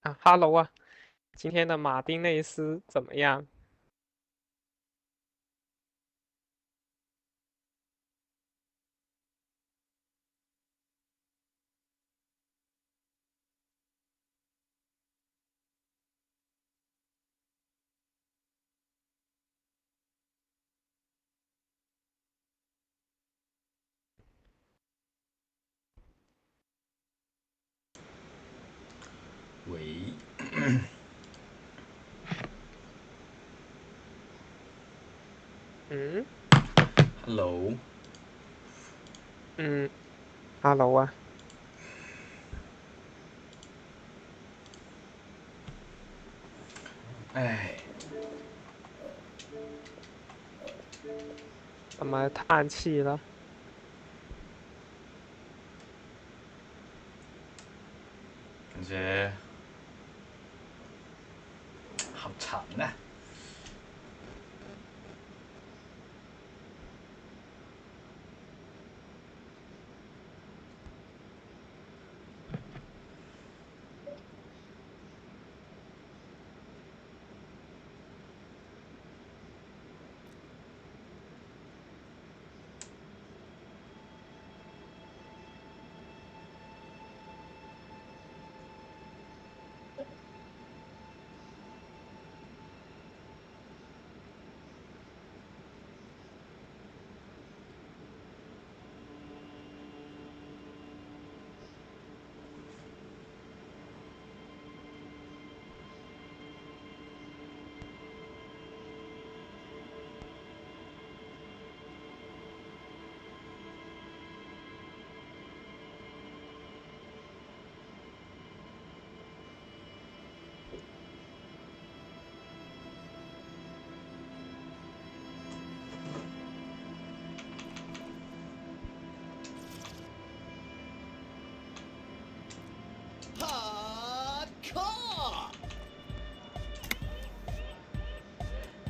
啊，Hello 啊，今天的马丁内斯怎么样？喂嗯，Hello，嗯，Hello 啊，哎，怎么叹气了？感觉好长啊。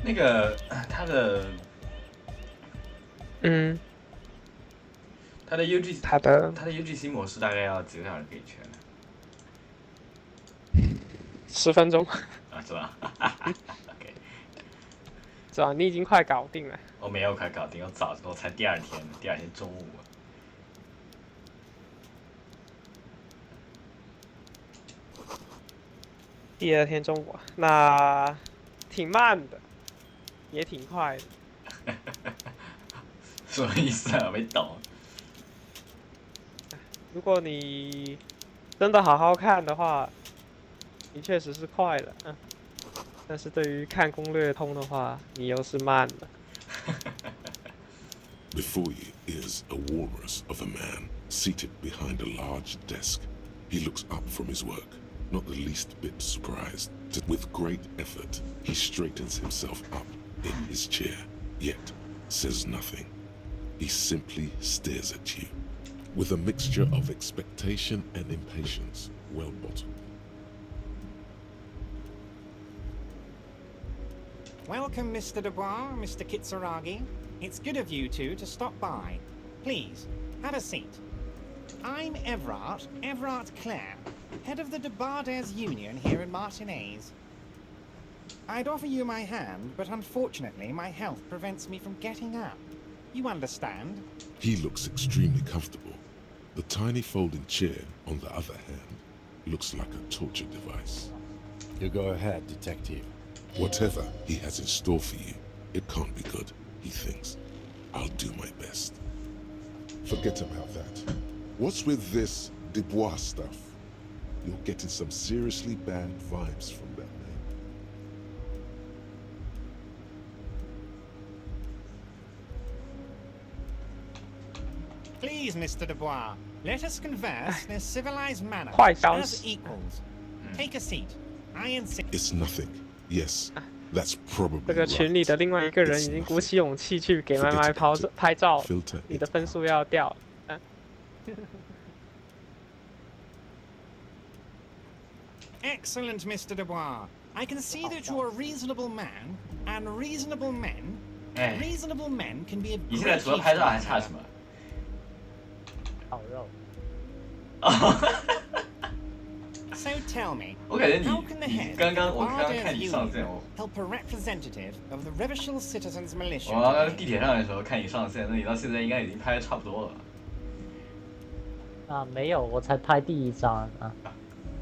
那个他的嗯，他的 UG 他的他的 UGC 模式大概要几个小时可以全呢？10分钟，啊，是吧？OK，是吧？你已经快搞定了。我没有快搞定，我才第二天，第二天中午。第二天中午啊，那挺慢的，也挺快的。什么意思啊？我没懂。如果你真的好好看的话，你确实是快的，但是对于看攻略通的话，你又是慢的。Before you is a walrus of a man seated behind a large desk. He looks up from his work, not the least bit surprised. With great effort, he straightens himself up in his chair, yet says nothing. He simply stares at you, with a mixture of expectation and impatience, well bottled. Welcome, Mr. Dubois, Mr. Kitsuragi. It's good of you two to stop by. Please, have a seat. I'm Everard Clare, head of the Debarders Union here in Martinez. I'd offer you my hand, but unfortunately my health prevents me from getting up. You understand? He looks extremely comfortable. The tiny folding chair, on the other hand, looks like a torture device. You go ahead, detective. Whatever he has in store for you, it can't be good, he thinks. I'll do my best. Forget about that. What's with this Dubois stuff? You're getting some seriously bad vibes from that name. Please, Mr. Dubois, let us converse in a civilized manner, 坏消 as 息，equals. Take a seat. I insist. It's nothing. Yes, That's 这 probably 个群里 right. 的另外一个人 It's 已经鼓 nothing. 起勇气去给麦 Forget 麦 about it. 拍照， Filter 你的 it 分 out. 数要掉。Excellent, Mr. Dubois. I can see that you're a reasonable man, and reasonable men, 哎， reasonable men can be a 你现在 great 除了 use 拍 to 照还 one 差什 another. 么？烤肉。 So tell me, 我感觉 how can the 你 head 刚刚 of 我刚刚 Ardent 看你上 Union 线，我 help a representative of the Revachol Citizens Militia 刚刚 today? 地铁上的时候看你上线，那你到现在应该已经拍的差不多了。啊，没有，我才拍第一张啊。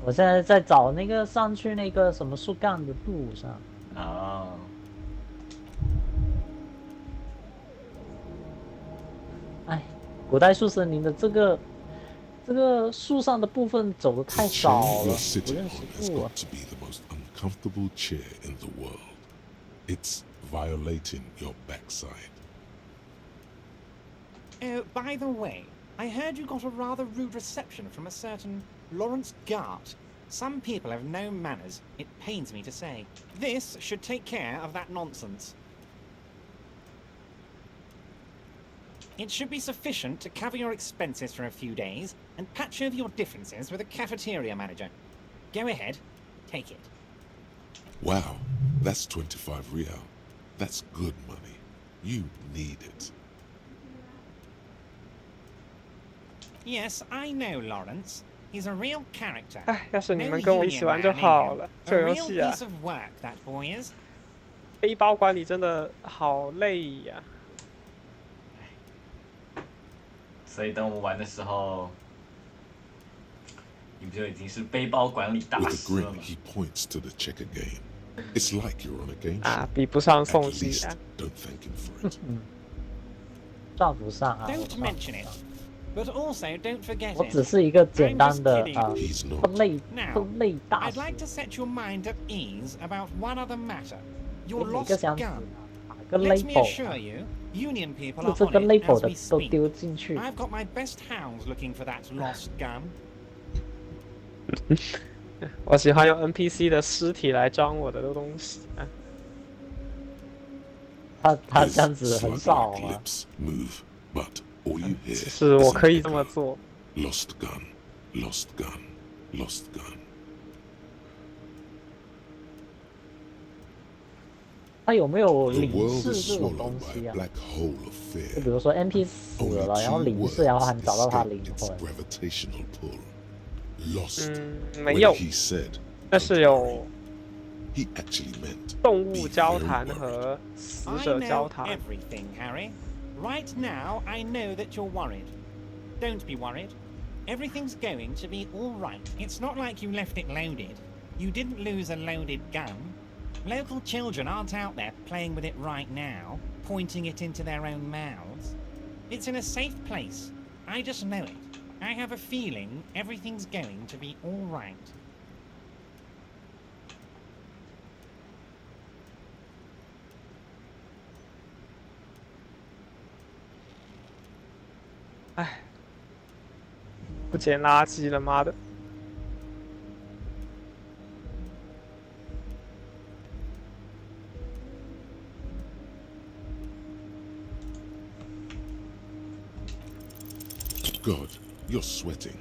我现在在找那个上去那个什么树干的路上。啊，哎，古代树森林的这个树上的部分走的 The 太少 chair 了， you're sitting 不认 on 识 has 路啊 got。to be the most uncomfortable chair in the world. It's violating your backside. Oh, by the way, I heard you got a rather rude reception from a certain Lawrence Gart. Some people have no manners, it pains me to say. This should take care of that nonsense. It should be sufficient to cover your expenses for a few days and patch over your differences with the cafeteria manager. Go ahead, take it. Wow, that's 25 real. That's good money. You need it. Yes, I know Lawrence. He's a real character. 哎，要是你 No 们跟我一 union 起玩就 man in 好 him. 了。 A 这个游 real 戏啊， piece of work, that boy is. 背包管理真的好累呀、所以等我们玩的时候，你不就已经是背包管理大 With a 师了 grin, 吗？ he points to the checker game. It's like you're on a game 啊 show. 比不上 At 宋希 least, 啊。 don't thank him for it. 算不上啊，我 Don't 算不 mention it. 上 But also, don't forget 我 it. 只是一个简单的 I'm just 啊 He's not. 分类 Now, 分类大 I'd 师。 like to set your mind at ease about one other matter. 给 Your 每个 lost 箱子 gun. 打个 Let me assure label， you, Union people 就 are 这 on 个 it label as 的 we 都 speak. 丢进去。 I've got my best hounds looking for that lost gun. 我喜欢用 NPC 的尸体来装我的东西啊。他 His 这样子很少 slug-like 啊。 lips move, but all you 只 hear 是我 is 可 an 以这么 echo. 做。 Lost gun, lost gun, lost gun. 他有没有 The 理 world 事 is 这种 swallowed 东 by 西 a 啊？ black hole of 就 fear. 比如说 NP 死 Only 了，然后 two 理 words 事，然后还找到他 escape 灵 its 魂。 gravitational pull. Lost. 没 When 有， he said, 但是 "Don't 有 worry," he actually meant 动 be 物交 very 谈 worried. 和死 I 者交 know 谈。 everything, Harry. Right now, I know that you're worried. Don't be worried. Everything's going to be all right. It's not like you left it loaded. You didn't lose a loaded gun. Local children aren't out there playing with it right now, pointing it into their own mouths. It's in a safe place. I just know it. I have a feeling everything's going to be all right. 唉，不捡垃圾了，妈的！ God, you're sweating.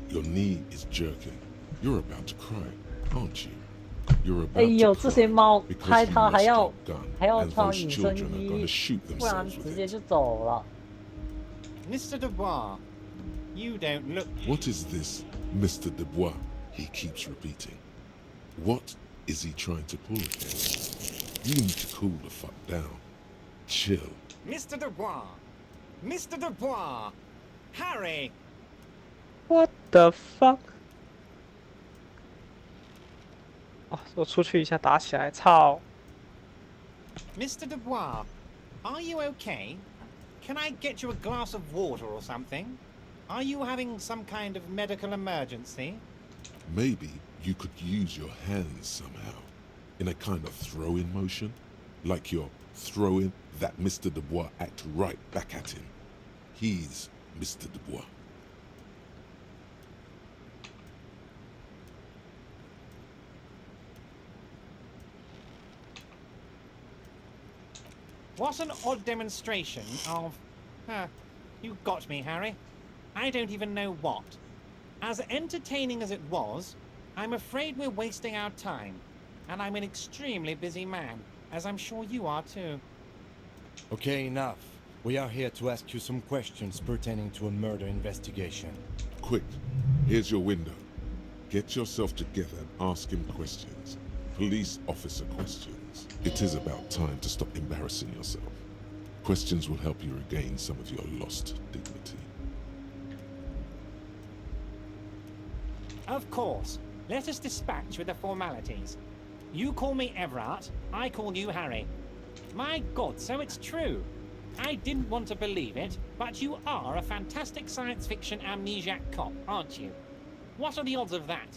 Your knee is jerking. You're about to cry, aren't you? You're 哎 about 呦， to 这些 cry 猫 because 拍 you 它还 lost 要 your gun 还要 and 穿 those 隐身 children are 衣 going to，shoot 不然 themselves 直 with 接 it. 就走了。 Mr. Dubois, you don't look. What is this, Mr. Dubois? He keeps repeating. What is he trying to pull again? You need to cool the fuck down. Chill. Mr. Dubois! Mr. Dubois! Harry! What the fuck？ 哦，我出去一下打起来，操！ Mr. Dubois, are you okay? Can I get you a glass of water or something? Are you having some kind of medical emergency? Maybe you could use your hands somehow, in a kind of throw-in motion, like you're throwing that Mr. Dubois act right back at him. He's Mr. Dubois. What an odd demonstration of... you got me, Harry. I don't even know what. As entertaining as it was, I'm afraid we're wasting our time. And I'm an extremely busy man, as I'm sure you are too. Okay, enough. We are here to ask you some questions pertaining to a murder investigation. Quick, here's your window. Get yourself together and ask him questions. Police officer questions. It is about time to stop embarrassing yourself. Questions will help you regain some of your lost dignity. Of course. Let us dispatch with the formalities. You call me Everard, I call you Harry. My God, so it's true. I didn't want to believe it, but you are a fantastic science fiction amnesiac cop, aren't you? What are the odds of that?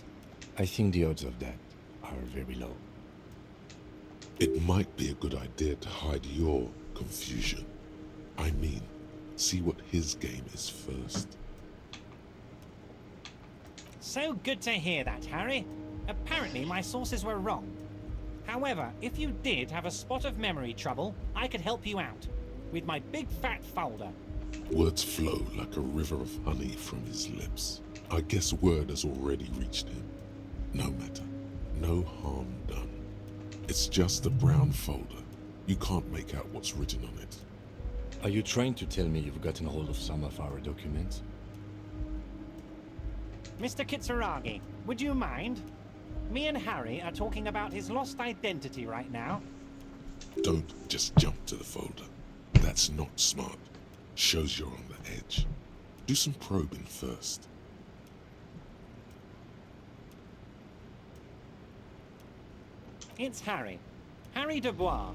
I think the odds of that are very low. It might be a good idea to hide your confusion. I mean, see what his game is first. So good to hear that, Harry. Apparently my sources were wrong. However, if you did have a spot of memory trouble, I could help you out. With my big fat folder. Words flow like a river of honey from his lips. I guess word has already reached him. No matter. No harm done. It's just a brown folder. You can't make out what's written on it. Are you trying to tell me you've gotten hold of some of our documents? Mr. Kitsuragi, would you mind? Me and Harry are talking about his lost identity right now. Don't just jump to the folder. That's not smart. Shows you're on the edge. Do some probing first. It's Harry. Harry Dubois.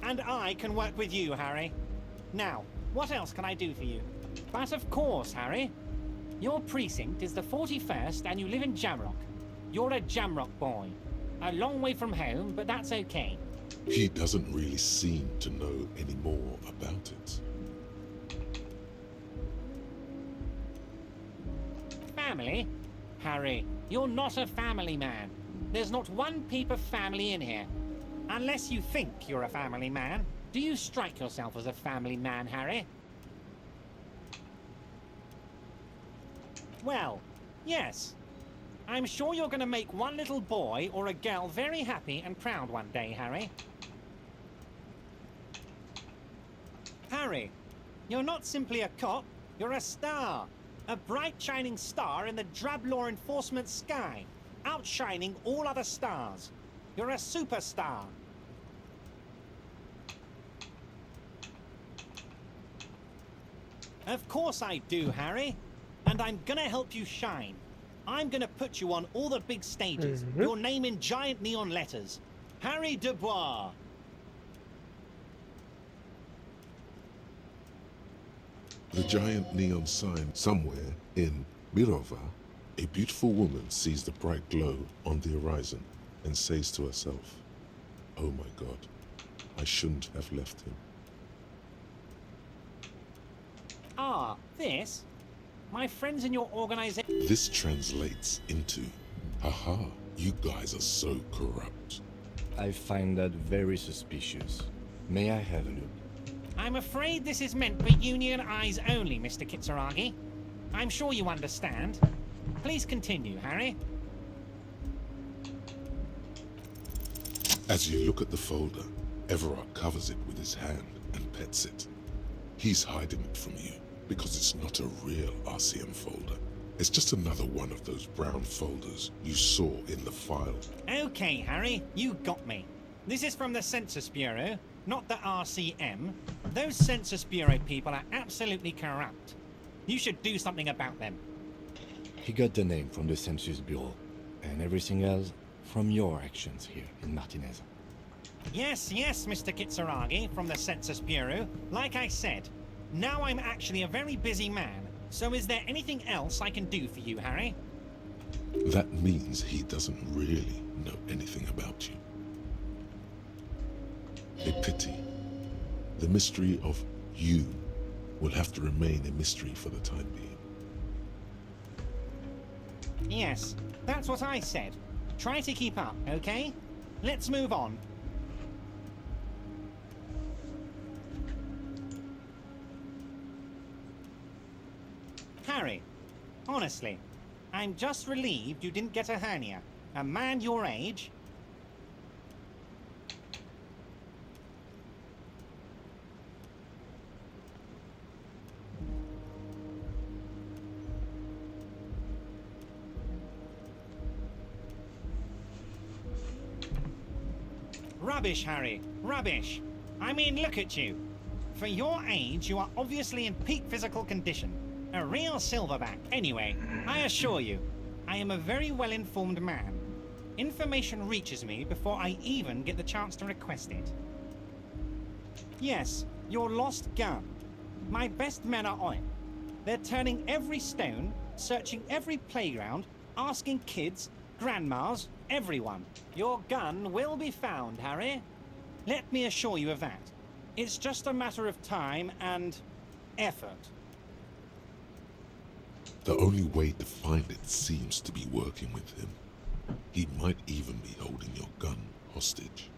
And I can work with you, Harry. Now, what else can I do for you? But of course, Harry. Your precinct is the 41st and you live in Jamrock. You're a Jamrock boy. A long way from home, but that's okay. He doesn't really seem to know any more about it. Family? Harry, you're not a family man. There's not one peep of family in here. Unless you think you're a family man. Do you strike yourself as a family man, Harry? Well, yes. I'm sure you're going to make one little boy or a girl very happy and proud one day, Harry. Harry, you're not simply a cop, you're a star. A bright shining star in the drab law enforcement sky, outshining all other stars. You're a superstar. Of course I do, Harry. And I'm gonna help you shine. I'm gonna put you on all the big stages. Your name in giant neon letters. Harry Dubois. The giant neon sign somewhere in Mirova, a beautiful woman sees the bright glow on the horizon and says to herself, "Oh my God, I shouldn't have left him." Ah, this? My friends in your organization... This translates into, haha, you guys are so corrupt. I find that very suspicious. May I have a look? I'm afraid this is meant for union eyes only, Mr. Kitsuragi. I'm sure you understand. Please continue, Harry. As you look at the folder, Everard covers it with his hand and pets it. He's hiding it from you because it's not a real RCM folder. It's just another one of those brown folders you saw in the file. Okay, Harry, you got me. This is from the Census Bureau, not the RCM. Those Census Bureau people are absolutely corrupt. You should do something about them. He got the name from the Census Bureau, and everything else from your actions here in Martinez. Yes, Mr. Kitsuragi from the Census Bureau. Like I said, now I'm actually a very busy man. So is there anything else I can do for you, Harry? That means he doesn't really know anything about you. A pity. The mystery of you will have to remain a mystery for the time being. Yes, that's what I said. Try to keep up, okay? Let's move on. Harry, honestly, I'm just relieved you didn't get a hernia. A man your age. Rubbish, Harry. Rubbish. I mean, look at you. For your age, you are obviously in peak physical condition. A real silverback. Anyway, I assure you, I am a very well-informed man. Information reaches me before I even get the chance to request it. Yes, your lost gun. My best men are on it. They're turning every stone, searching every playground, asking kids, grandmas, everyone. Your gun will be found, Harry. Let me assure you of that. It's just a matter of time and effort. The only way to find it seems to be working with him. He might even be holding your gun hostage.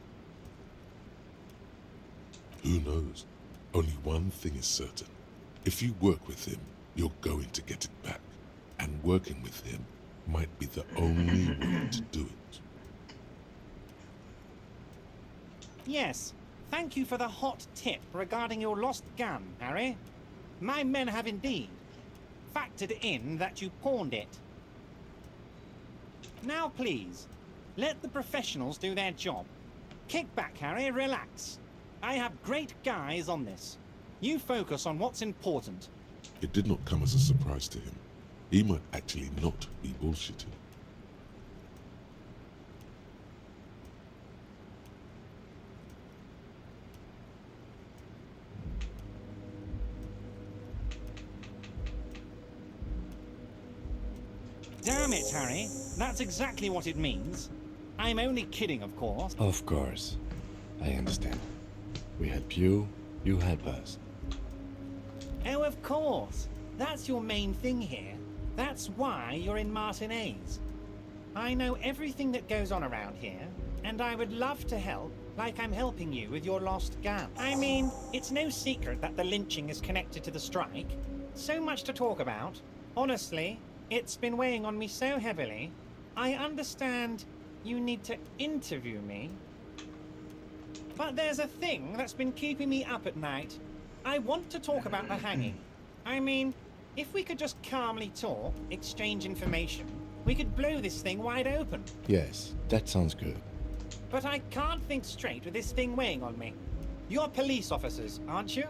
Who knows? Only one thing is certain. If you work with him, you're going to get it back. And working with him might be the only way to do it. Yes, thank you for the hot tip regarding your lost gun, Harry. My men have indeed factored in that you pawned it. Now please, let the professionals do their job. Kick back, Harry, relax. I have great guys on this. You focus on what's important. It did not come as a surprise to him. He might actually not be bullshitting. Damn it, Harry. That's exactly what it means. I'm only kidding, of course. Of course. I understand. We help you, you help us. Oh, of course. That's your main thing here. That's why you're in Martinez. I know everything that goes on around here, and I would love to help, like I'm helping you with your lost gun. I mean, it's no secret that the lynching is connected to the strike. So much to talk about. Honestly, it's been weighing on me so heavily. I understand you need to interview me. But there's a thing that's been keeping me up at night. I want to talk about the hanging. I mean, if we could just calmly talk, exchange information, we could blow this thing wide open. Yes, that sounds good. But I can't think straight with this thing weighing on me. You're police officers, aren't you?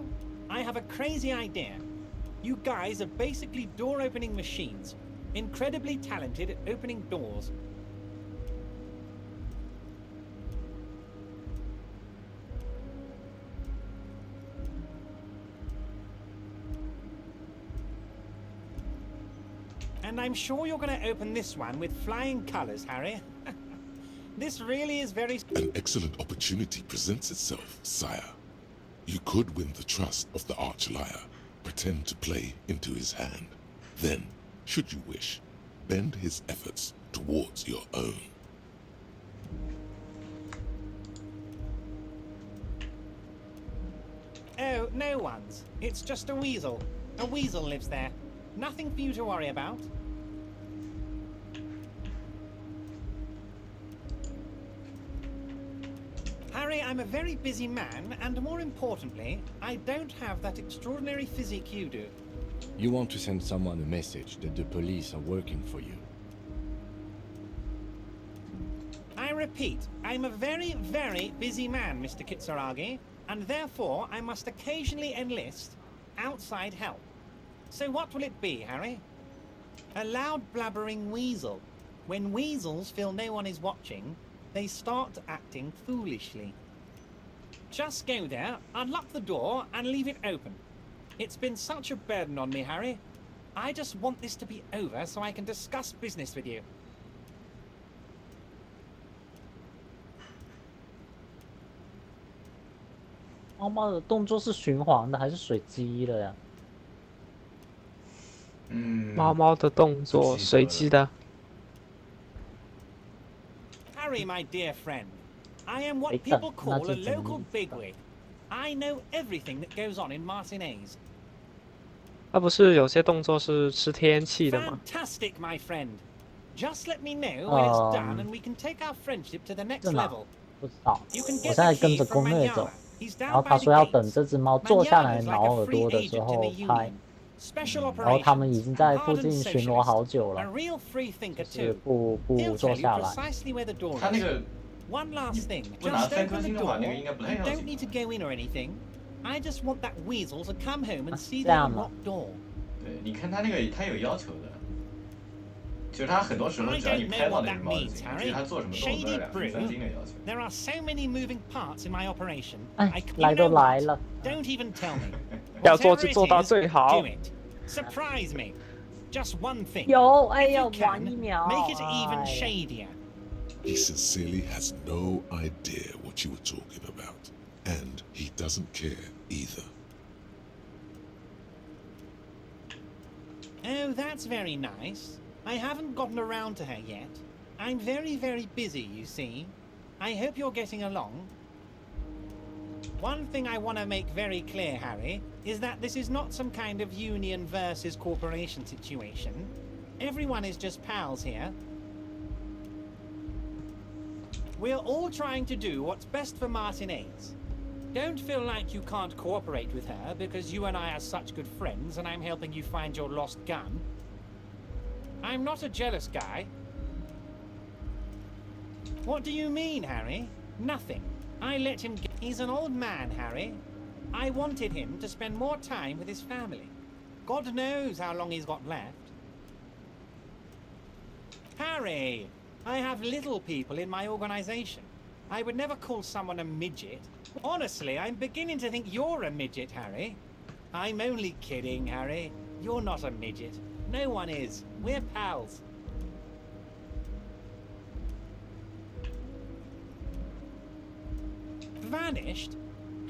I have a crazy idea. You guys are basically door-opening machines. Incredibly talented at opening doors. And I'm sure you're going to open this one with flying colors, Harry. This really is very... An excellent opportunity presents itself, sire. You could win the trust of the arch-liar, pretend to play into his hand. Then, should you wish, bend his efforts towards your own. Oh, no one's. It's just a weasel. A weasel lives there. Nothing for you to worry about. Harry, I'm a very busy man, and more importantly, I don't have that extraordinary physique you do. You want to send someone a message that the police are working for you. I repeat, I'm a very, very busy man, Mr. Kitsuragi, and therefore I must occasionally enlist outside help. So what will it be, Harry? A loud blabbering weasel. When weasels feel no one is watching, they start acting foolishly. Just go there, unlock the door, and leave it open. It's been such a burden on me, Harry. I just want this to be over so I can discuss business with you.猫猫的动作是循环的还是随机的呀？猫猫的动作随机的。Harry, my dear friend, I am what people call a local bigwig. I know everything that goes on in Martinez. 他不是有些动作是吃天气的吗？ Fantastic, my friend. Just let me know when it's done, and we can take our friendship to the next 是吗？ level. 不知道， You can 我 get 现在 the 跟 key 着 from 攻略走， Manyala. He's 然 down 后 by 他 the 说要等 gates. 这只猫坐下来 Manyala's 挠 like a 耳 free 朵的时 agent in 候 the 拍 Union.，Special 然后他们已 operations, 经在附 hardened 近巡逻 socialist, 好久 a 了， real free thinker 就是 too. 不 He'll 坐 tell you 下来。 precisely where the door 他那 is. 个 One last thing, 不拿 just 3颗 open 星 the 的话， door. 那个应该不太 You 要 don't 紧 need to 吧。 go in or anything. I just want that weasel to come home and see 这 the 样吗？ unlocked door. 对，你看他那个，他有要求的，就是他很多时候 I 只要你 don't 开 know 到 what 那 that 只猫就 means, 行了，至于 Harry. 他做什么动作都 Shady 是2分3 brew. 星的要求。 There are so many moving parts in my operation. 哎 you 来都 know 来 what? 了， Don't even tell me. 要做 Whatever 就 it 做到 is, 最好 do。it. Surprise me. Just one thing. 有，哎 If 呀 you，晚 can, 一秒， make it even 哎呀 shadier. He sincerely has no idea what you were talking about. And he doesn't care either. Oh, that's very nice. I haven't gotten around to her yet. I'm very, very busy, you see. I hope you're getting along. One thing I want to make very clear, Harry, is that this is not some kind of union versus corporation situation. Everyone is just pals here. We're all trying to do what's best for Martinez. Don't feel like you can't cooperate with her because you and I are such good friends and I'm helping you find your lost gun. I'm not a jealous guy. What do you mean, Harry? Nothing. I let him get... He's an old man, Harry. I wanted him to spend more time with his family. God knows how long he's got left. Harry, I have little people in my organization. I would never call someone a midget. Honestly, I'm beginning to think you're a midget, Harry. I'm only kidding, Harry. You're not a midget. No one is. We're pals. Vanished?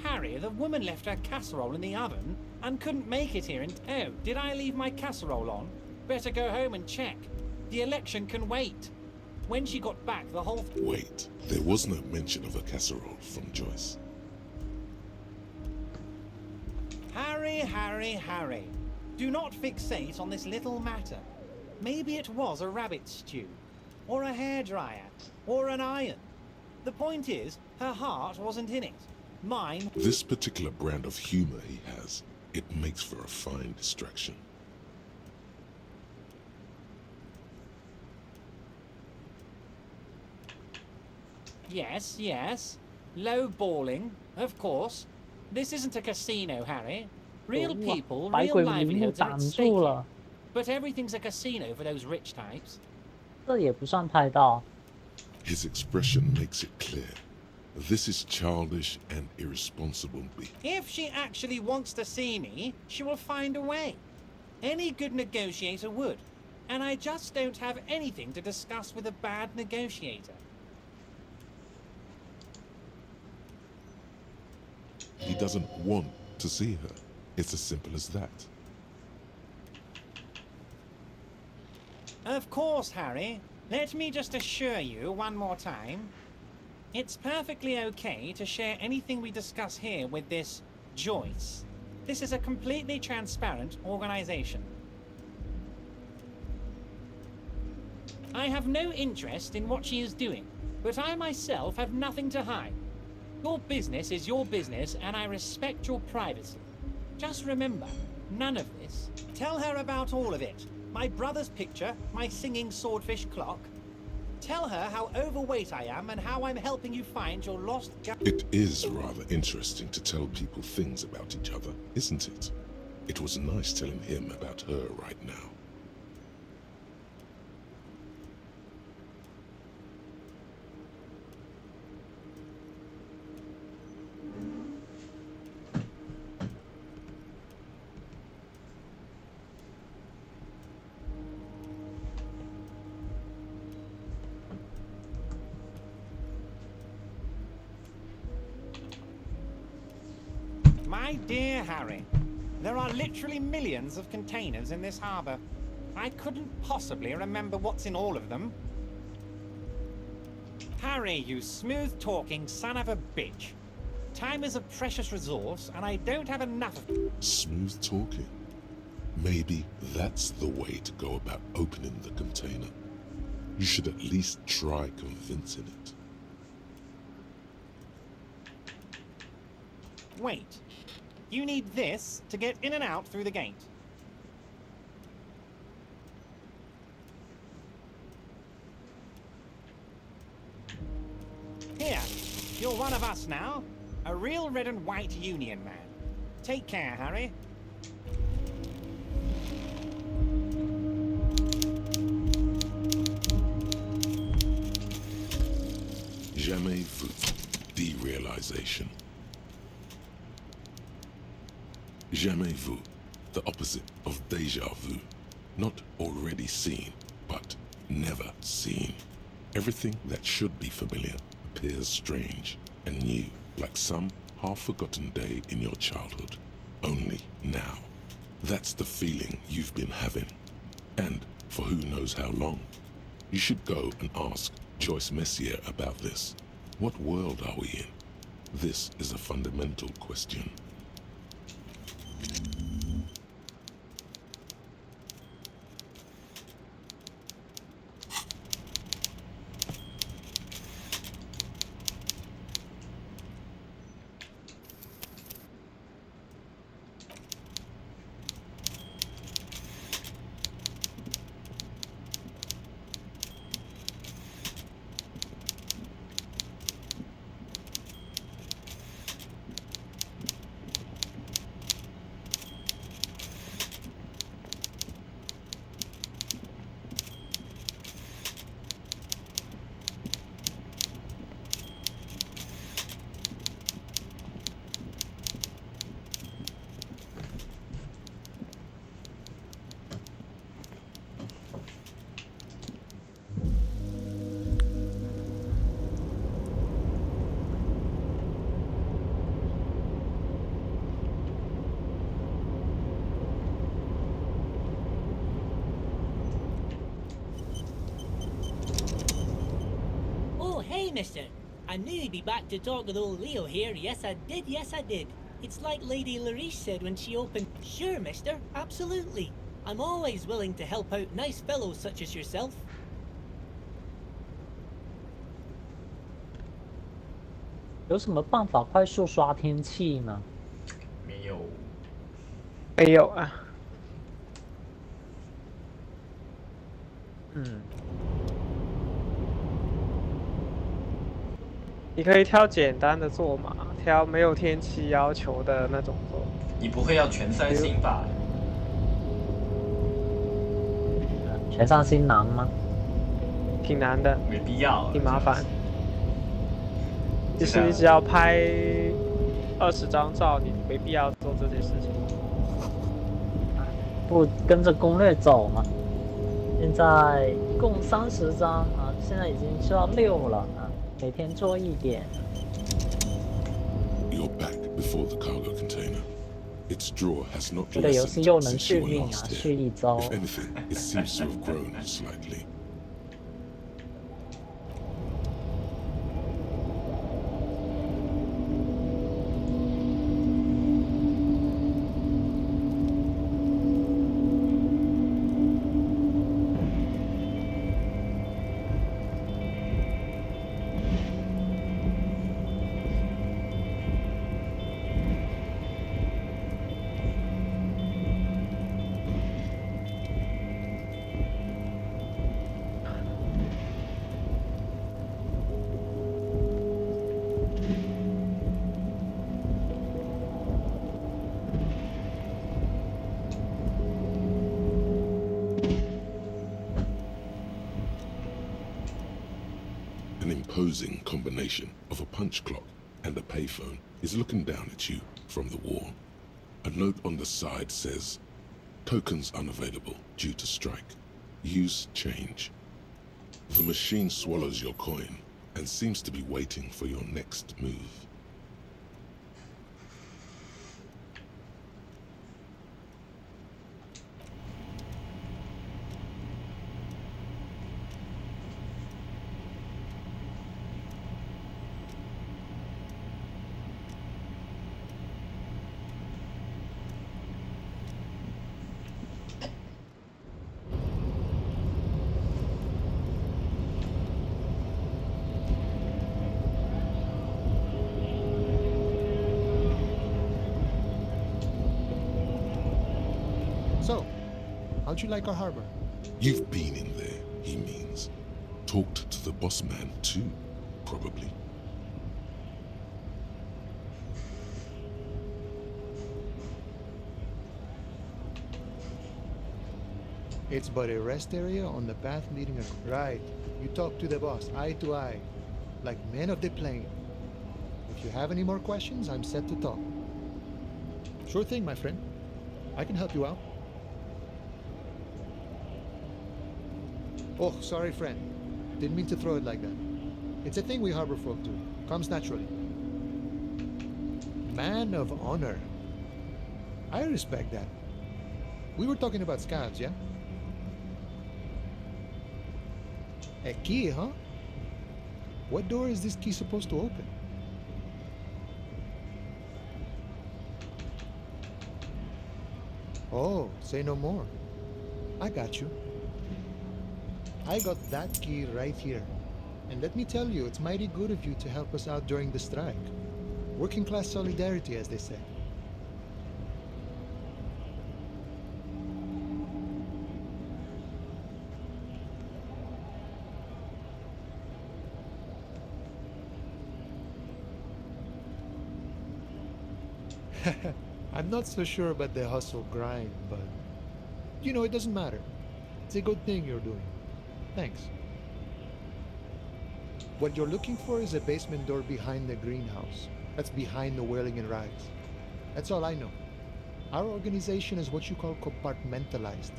Harry, the woman left her casserole in the oven and couldn't make it here in... Oh, did I leave my casserole on? Better go home and check. The election can wait. When she got back, the whole... Wait, there was no mention of a casserole from Joyce. Harry, Harry, Harry. Do not fixate on this little matter. Maybe it was a rabbit stew, or a hairdryer, or an iron. The point is, her heart wasn't in it. Mine... This particular brand of humor he has, it makes for a fine distraction. Yes, yes. Low balling, of course. This isn't a casino, Harry. Real 哇 people, 百 real 鬼铃木 livelihoods are 挡 at 住 stake. 了， But everything's a casino for those rich types. 这也不算拍到。 His expression makes it clear. This is childish and irresponsible If she actually wants to see me, she will find a way. Any good negotiator would. And I just don't have anything to discuss with a bad negotiator. He doesn't want to see her. It's as simple as that. Of course, Harry. Let me just assure you one more time. It's perfectly okay to share anything we discuss here with this Joyce. This is a completely transparent organization. I have no interest in what she is doing, but I myself have nothing to hide. Your business is your business, and I respect your privacy. Just remember, none of this. Tell her about all of it. My brother's picture, my singing swordfish clock. Tell her how overweight I am and how I'm helping you find your lost gun. It is rather interesting to tell people things about each other, isn't it? It was nice telling him about her right now. My dear Harry, there are literally millions of containers in this harbor. I couldn't possibly remember what's in all of them. Harry, you smooth-talking son of a bitch. Time is a precious resource, and I don't have enough of... Smooth talking. Maybe that's the way to go about opening the container. You should at least try convincing it. Wait. You need this to get in and out through the gate. Here, you're one of us now. A real red and white union man. Take care, Harry. Jamais vu. Derealization. Jamais vu. The opposite of déjà vu. Not already seen, but never seen. Everything that should be familiar appears strange and new, like some half-forgotten day in your childhood. Only now. That's the feeling you've been having. And for who knows how long. You should go and ask Joyce Messier about this. What world are we in? This is a fundamental question. Hey, mister. I knew you'd be back to talk with old Leo here. Yes, I did. Yes, I did. It's like Lady Larice said when she opened. Sure, mister. Absolutely. I'm always willing to help out nice fellows such as yourself. 有什么办法快速刷天气吗？没有。没有啊。你可以挑简单的做嘛，挑没有天气要求的那种做。你不会要全三星吧？全上心难吗？挺难的，没必要，挺麻烦。其实你只要拍20张照，你没必要做这件事情。不跟着攻略走嘛？现在一共30张啊，现在已经做到6了啊，每天做一点。You're back before the cargo container. Its drawer has not 这个游戏又能 lessened 续 since you 命 were 啊， last 续 here. 一周。 If anything, it seems to have grown slightly. An imposing combination of a punch clock and a payphone is looking down at you from the wall. A note on the side says, "Tokens unavailable due to strike. Use change." The machine swallows your coin and seems to be waiting for your next move. How'd you like our harbor? You've been in there, he means. Talked to the boss man too, probably. It's but a rest area on the path leading across. Right. You talk to the boss, eye to eye, like men of the plane. If you have any more questions, I'm set to talk. Sure thing, my friend. I can help you out. Oh, sorry, friend. Didn't mean to throw it like that. It's a thing we harbor folk do. Comes naturally. Man of honor. I respect that. We were talking about scabs, yeah? A key, huh? What door is this key supposed to open? Oh, say no more. I got you. I got that key right here. And let me tell you, it's mighty good of you to help us out during the strike. Working class solidarity, as they say. I'm not so sure about the hustle grind, but you know, it doesn't matter. It's a good thing you're doing. Thanks. What you're looking for is a basement door behind the greenhouse. That's behind the whirling and rags. That's all I know. Our organization is what you call compartmentalized.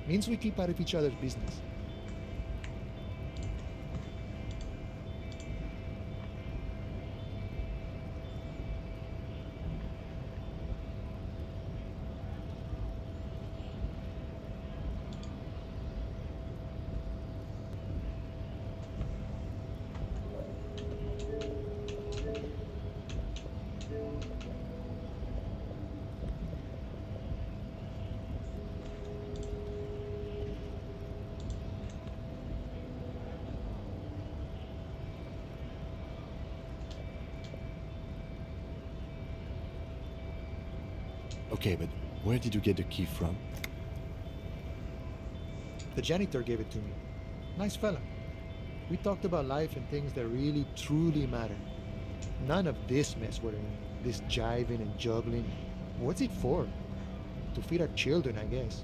Means we keep out of each other's business. Okay, but where did you get the key from? The janitor gave it to me. Nice fella. We talked about life and things that really, truly matter. None of this mess we're in. This jiving and juggling. What's it for? To feed our children, I guess.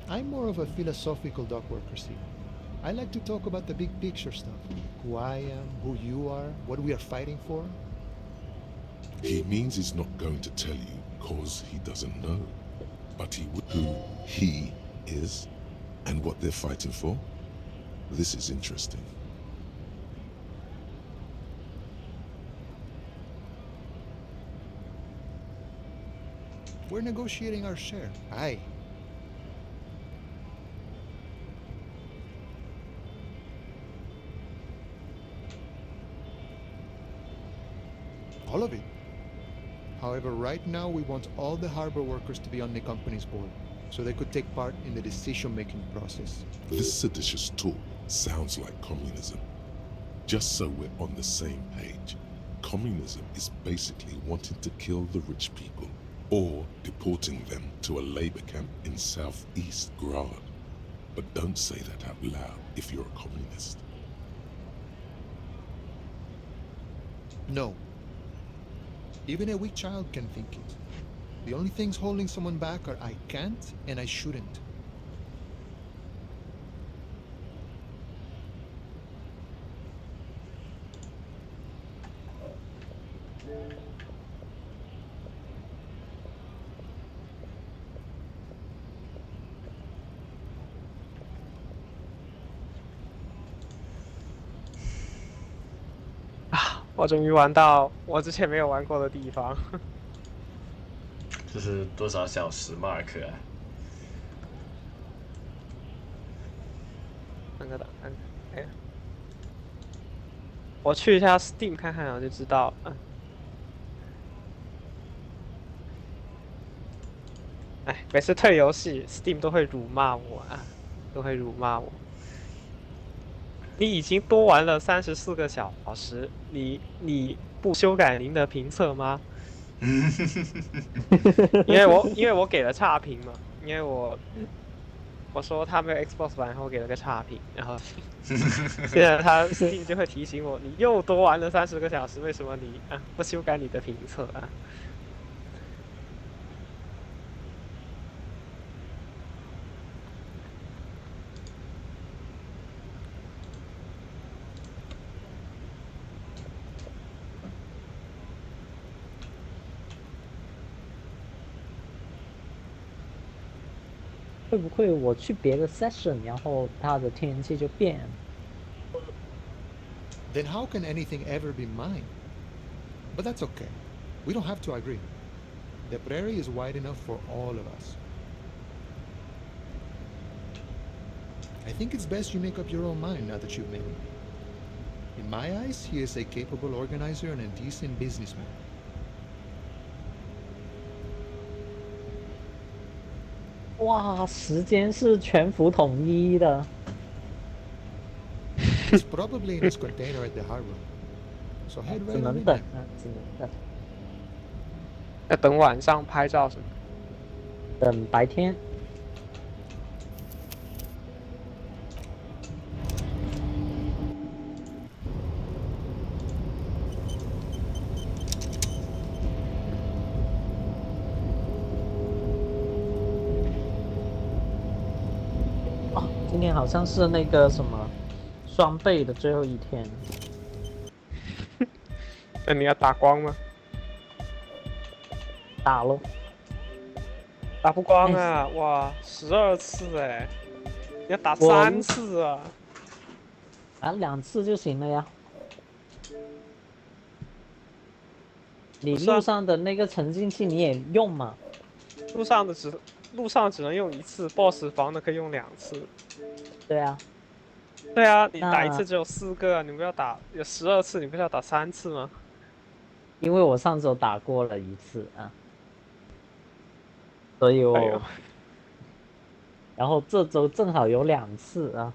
I'm more of a philosophical dock worker, see. I like to talk about the big picture stuff. Who I am, who you are, what we are fighting for. He means he's not going to tell you cause he doesn't know. But he would who he is and what they're fighting for. This is interesting. We're negotiating our share. Aye. All of it. However, right now we want all the harbor workers to be on the company's board, so they could take part in the decision-making process. This seditious talk sounds like communism. Just so we're on the same page, communism is basically wanting to kill the rich people or deporting them to a labor camp in southeast Grad. But don't say that out loud if you're a communist. No. Even a weak child can think it. The only things holding someone back are I can't and I shouldn't.我终于玩到我之前没有玩过的地方。这是多少小时 mark 啊？看个档案，哎呀，我去一下 Steam 看看，我就知道了。哎，每次退游戏，Steam 都会辱骂我啊，都会辱骂我。你已经多玩了34个小时，你不修改您的评测吗？因为我给了差评嘛，因为我说他没有 Xbox 版，然后我给了个差评，然后现在他 Steam 就会提醒我，你又多玩了30个小时，为什么你不修改你的评测啊？会不会我去别的 session， 然后它的天然气就变了？ Then how can anything ever be mine? But that's okay. We don't have to agree. The prairie is wide enough for all of us. I think it's best you make up your own mind now that you've made it. In my eyes, he is a capable organizer and a decent businessman. 哇，时间是全服统一的。It's probably in his container at the harbor. So head 只 right on 能 in 等 there. 啊，只能等，要等晚上拍照什么？等白天。哦，今天好像是那个什么双倍的最后一天。那你要打光吗？打咯。打不光啊！哇，12次哎，你要打3次啊！啊，2次就行了呀。你路上的那个沉浸器你也用嘛？路上只能用1次 ，BOSS 房的可以用2次。对啊。对啊，你打1次只有4个，你不要打有12次，你不是要打3次吗？因为我上周打过了1次啊，所以我，然后这周正好有2次啊，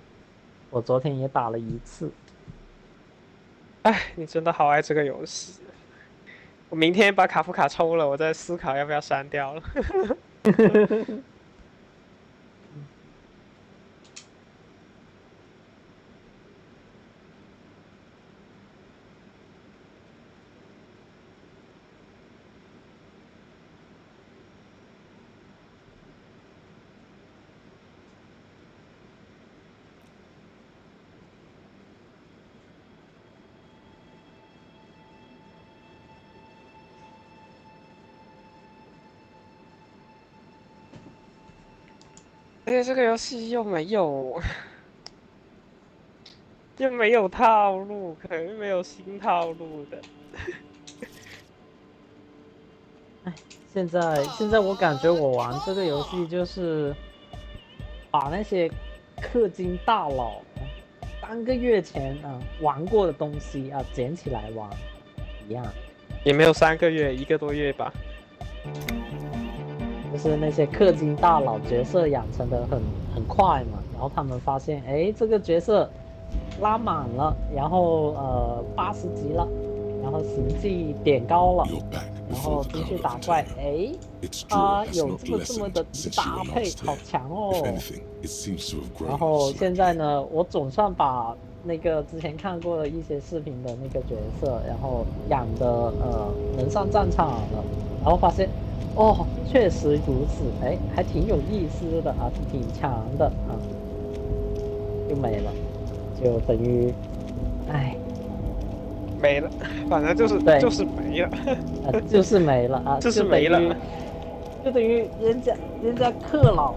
我昨天也打了1次。哎，你真的好爱这个游戏。我明天把卡夫卡抽了，我在思考要不要删掉了。而且这个游戏又没有套路，肯定没有新套路的。哎，现在我感觉我玩这个游戏就是把那些氪金大佬3个月前玩过的东西捡起来玩一样。也没有3个月，1个多月吧。就是那些氪金大佬角色养成的很快嘛，然后他们发现，哎，这个角色拉满了，然后80级了，然后行迹点高了，然后进去打怪，哎，他有这么的搭配，好强哦。然后现在呢，我总算把那个之前看过的一些视频的那个角色，然后养的能上战场了，然后发现。哦，确实如此，哎，还挺有意思的挺强的就没了，就等于，哎，没了，反正就是对，就是没了，就是没了就是没了，就等于人家氪老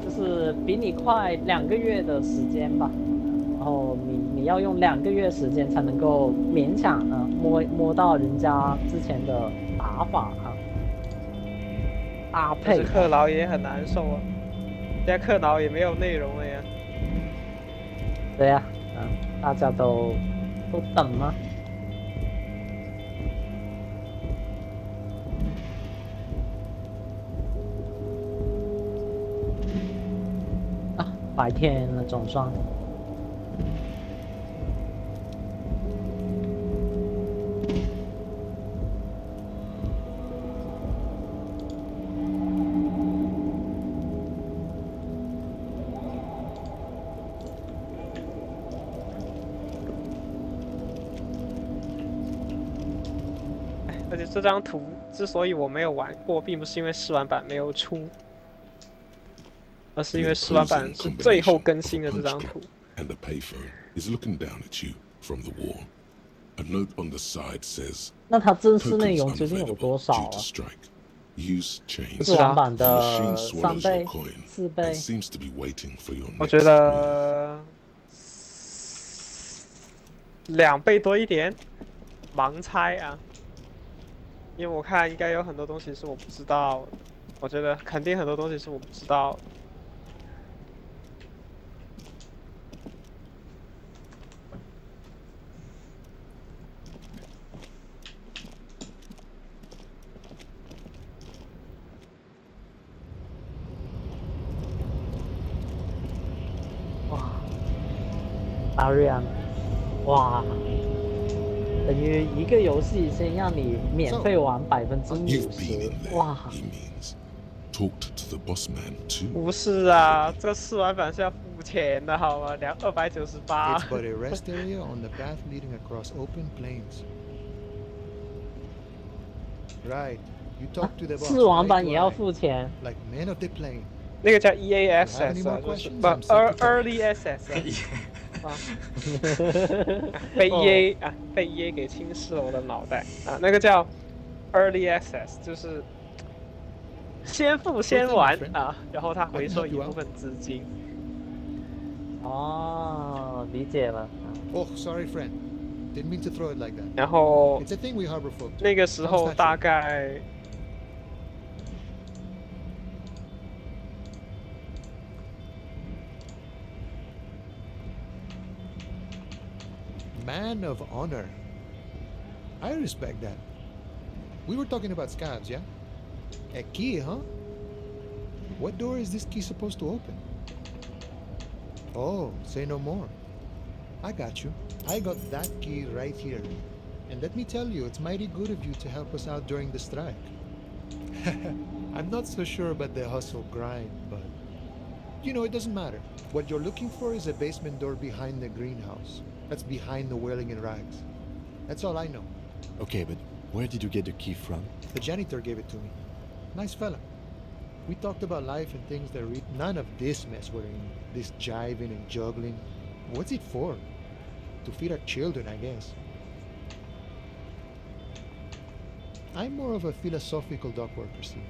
就是比你快2个月的时间吧，然后你要用2个月时间才能够勉强摸到人家之前的打法搭配，氪劳也很难受啊，现在氪劳也没有内容了呀。对呀，大家都等吗？白天那种算。而且这张图之所以我没有玩过，并不是因为试玩版没有出，而是因为试玩版是最后更新的这张图。And the payphone is looking down at you from the wall. A note on the side says, 那它真实内 "Tokens 容究竟有 unavailable 多少 due 啊 to？strike. Use change." 试玩版 The 的 machine 3 swallows 倍 your、coin 4 and 倍。 seems to be waiting for your 我 next 觉 move. 得2倍多一点，盲猜啊，因为我看应该有很多东西是我不知道的，我觉得肯定很多东西是我不知道的。哇，阿瑞安，哇，等于一个游戏先让你免费玩 You've been in 50%， there, 哇， he means. Talked to the boss man too. 不是啊，这个试玩版是要付钱的好吗？298。 It's but a rest area on the path leading across open plains. Right. You talk to the boss. 试玩 eye 版 to 也要 eye, 付钱。 like men of the plain. 那个叫 EA Have any Access more 啊，就是 questions? 不 I'm set to talk. Early Access 啊，被 EA 啊被 EA 给侵蚀了我的脑袋啊，那个叫 Early Access， 就是先付先玩啊，然后他回收一部分资金。哦，理解了。 Oh, sorry, friend. Didn't mean to throw it like that. 然后 It's a thing we harbor folk do. 那个时候 Comes 大 naturally. 概Man of honor. I respect that. We were talking about scabs, yeah? A key, huh? What door is this key supposed to open? Oh, say no more. I got you. I got that key right here. And let me tell you, it's mighty good of you to help us out during the strike. I'm not so sure about the hustle grind, but you know, it doesn't matter. What you're looking for is a basement door behind the greenhouse. That's behind the whirling in rags. That's all I know. Okay, but where did you get the key from? The janitor gave it to me. Nice fella. We talked about life and things that none of this mess we're in. This jiving and juggling. What's it for? To feed our children, I guess. I'm more of a philosophical dock worker, see.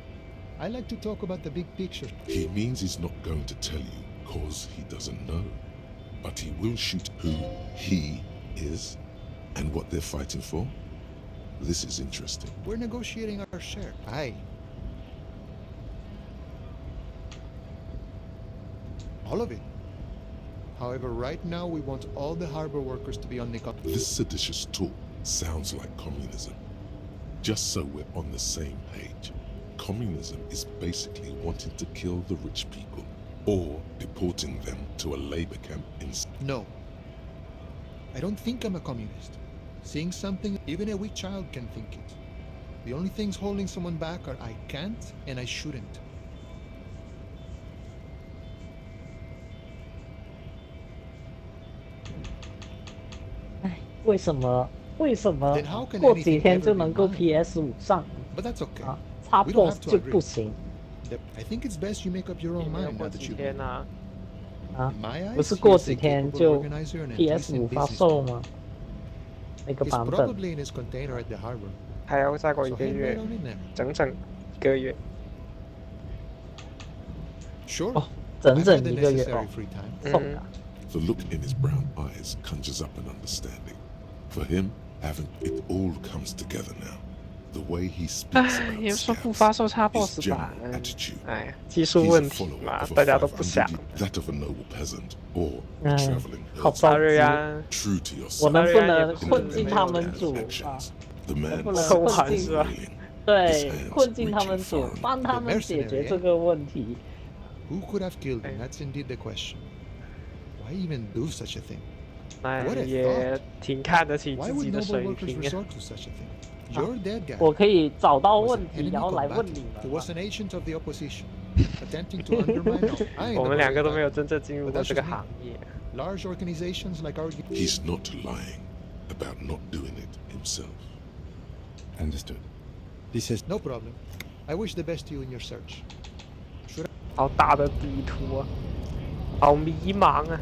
I like to talk about the big picture. He means he's not going to tell you cause he doesn't know. But he will shoot who he is and what they're fighting for. This is interesting. We're negotiating our share. Aye. All of it. However, right now we want all the harbor workers to be on the This seditious talk sounds like communism. Just so we're on the same page, communism is basically wanting to kill the rich people or deporting them to a labor camp in... No. I don't think I'm a communist. Seeing something, even a weak child can think it. The only things holding someone back are I can't and I shouldn't. 哎，为什么 Then how can 过几 anything 天 ever 就 be 能够 mine? PS5 上 But that's okay. 啊 We don't ？Xbox have to 就 agree. 不行 I think it's best you make up your 也 own 没有 mind 过 now 几 that you 天啊，啊 In my eyes, 不是过 he's 几 a 天 capable 就 organizer and a PS5 decent 发售 businessman. 吗？那个 He's 版本 probably in his container at the harbor. 还要再过 So 1个 head 月 right，on in there. 整整1个月。 Sure. 哦，整 I've 整 had the 1个月 necessary 哦， free time. 送的。 The look in his brown eyes conjures up an understanding. For him, it all comes together now. The way he speaks 唉， about 也说 scabs, 不发售 his Xbox 版 general，attitude. 哎呀，技术 He's 问 a 题 follower 嘛， of a 大家都不 500, 想。 that of a noble peasant, or a 哎， traveling 好 herdsman. 着大瑞急，安， True to 我 yourself, 能不能 Sorry，困进他们 and 组啊？ actions. The 能 man 不能 Come 困 on，进是吧 unwilling, 对 his hands 困进他们 reaching 组 far，帮他们解决 The mercenary，这个问题？ Who could have killed him? Hey. That's indeed the question. Why even do such a thing? 那 What a 也挺看得起 Why 自 would 己的 noble 水 workers 平啊。 resort to such a thing? You're a dead guy. 我可以找到 Was 问 an 题， enemy 然后来问 combatant 你们 who 嘛 was an agent of the opposition, attempting to undermine our. I ain't 我 the 们两个都 brilliant 没有 type. 真正进入 But 过 that's 这个 just me. 行业。 Large organizations like our. He's not lying about not doing it himself. Understood. This is No problem. I wish the best to you in your search. 好大的地图啊，好迷茫啊。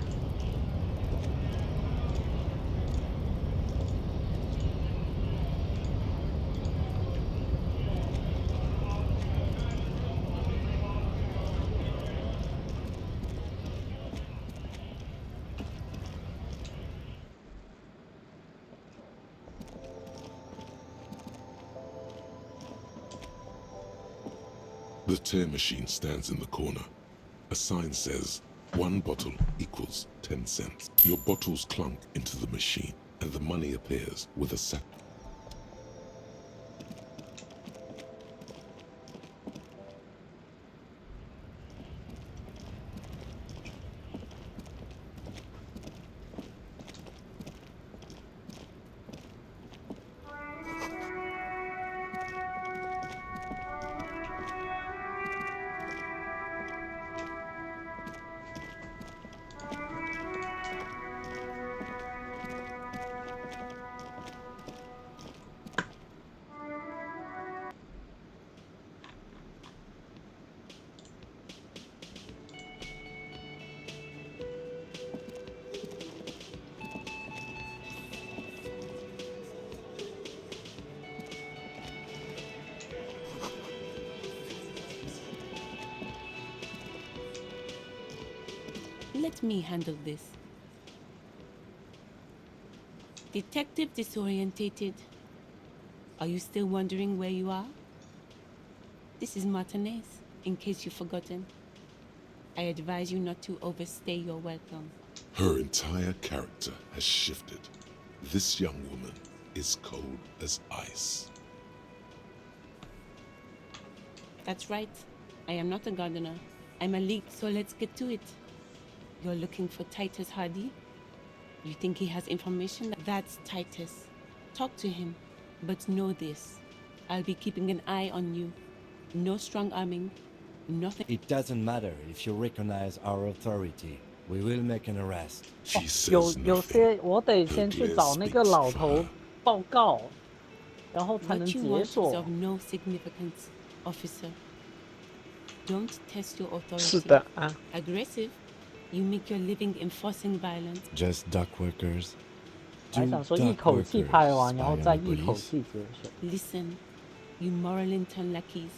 The tear machine stands in the corner. A sign says, 1 bottle equals 10 cents. Your bottles clunk into the machine, and the money appears with a set. Let me handle this. Detective disorientated. Are you still wondering where you are? This is Martinez, in case you've forgotten. I advise you not to overstay your welcome. Her entire character has shifted. This young woman is cold as ice. That's right. I am not a gardener. I'm a leak, so let's get to it. You're looking for Titus Hardy? You think he has information? That's Titus. Talk to him. But know this. I'll be keeping an eye on you. No strong arming. Nothing. It doesn't matter if you recognize our authority. We will make an arrest. She 有 says 有 nothing. 些我得先去找那个老头报告，然后才能 What you 解 want is 锁 of。no significance, officer. Don't test your 是 authority. 的啊， Aggressive, you make your living enforcing violence. Just dock workers. 还 Do 想说一 dock 口气 workers 拍完， spy 然后 on 再 the 一口 police? 气结束。 Listen, you moral intern lackeys.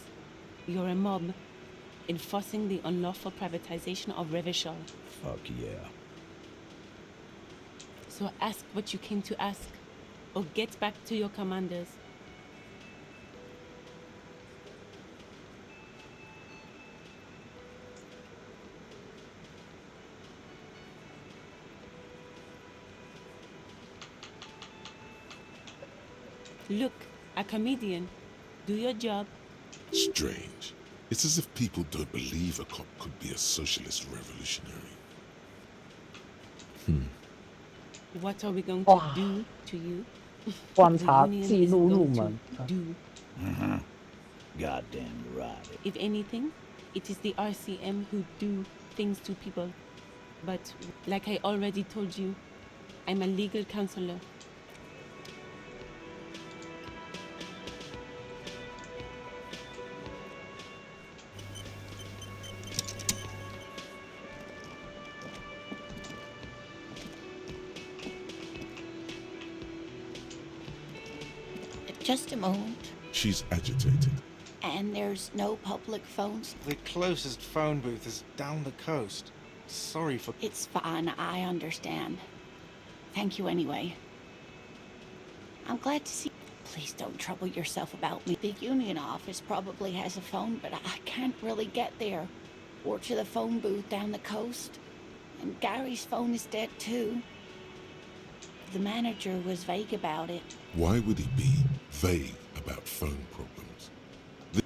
You're a mob, enforcing the unlawful privatization of Revachol. Fuck yeah. So ask what you came to ask, or get back to your commanders. Look, a comedian. Do your job. Strange. It's as if people don't believe a cop could be a socialist revolutionary. What are we going Wow. to do to you? 观 The 察 union 记 is 录入 going 门。 to do. Goddamn right. If anything, it is the RCM who do things to people. But like I already told you, I'm a legal counselor. Just a moment. She's agitated. And there's no public phones? The closest phone booth is down the coast. Sorry for... It's fine, I understand. Thank you anyway. I'm glad to see... Please don't trouble yourself about me. The union office probably has a phone, but I can't really get there. Or to the phone booth down the coast. And Gary's phone is dead too. The manager was vague about it. Why would he be vague about phone problems?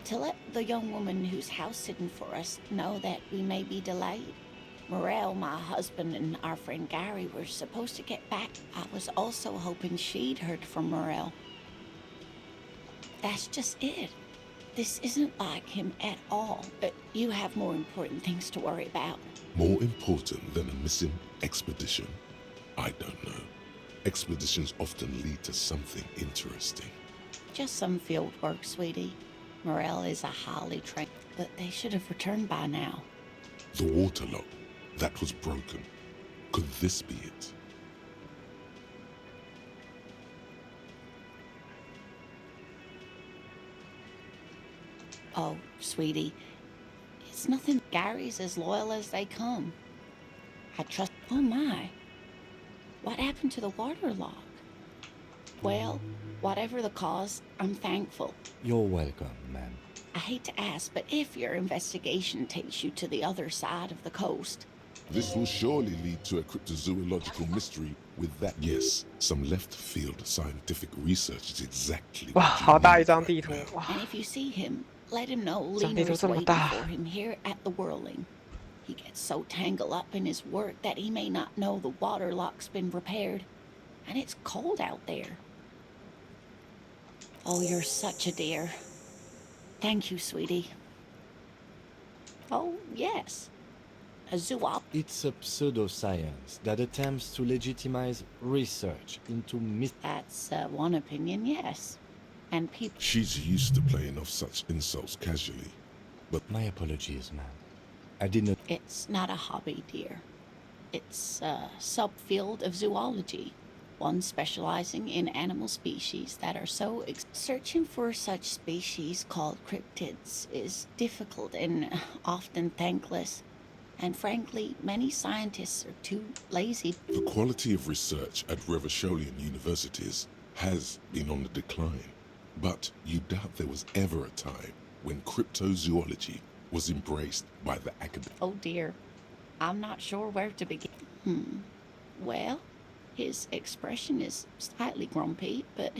To let the young woman who's house sitting for us know that we may be delayed. Morel, my husband, and our friend Gary were supposed to get back. I was also hoping she'd heard from Morel. That's just it. This isn't like him at all. You have more important things to worry about. More important than a missing expedition? I don't know. Expeditions often lead to something interesting. Just some field work, sweetie. Morel is a highly trained, but they should have returned by now. The waterlock, that was broken. Could this be it? Oh, sweetie, it's nothing. Gary's as loyal as they come. I trust. Oh my. What happened to the water lock? Well, whatever the cause, I'm thankful. You're welcome, ma'am. I hate to ask, but if your investigation takes you to the other side of the coast... This will surely lead to a cryptozoological mystery with that. Yes, some left-field scientific research is exactly 哇， what 好 you 大 need 一张 right 地图 now. 哇！ And if you see him, let him know 张地 Lena 图 is 这么 waiting 大 for him here at the Whirling. He gets so tangled up in his work that he may not know the water lock's been repaired. And it's cold out there. Oh, you're such a dear. Thank you, sweetie. Oh, yes. A zoologist. It's a pseudoscience that attempts to legitimize research into That's one opinion, yes. And people... She's used to playing off such insults casually, but... My apologies, ma'am. I did not... It's not a hobby, dear. It's a subfield of zoology. One specializing in animal species that are so... Searching for such species called cryptids is difficult and often thankless. And frankly, many scientists are too lazy. The quality of research at Revacholian universities has been on the decline. But you doubt there was ever a time when cryptozoology was embraced by the academic. Oh dear. I'm not sure where to begin. Well, his expression is slightly grumpy, but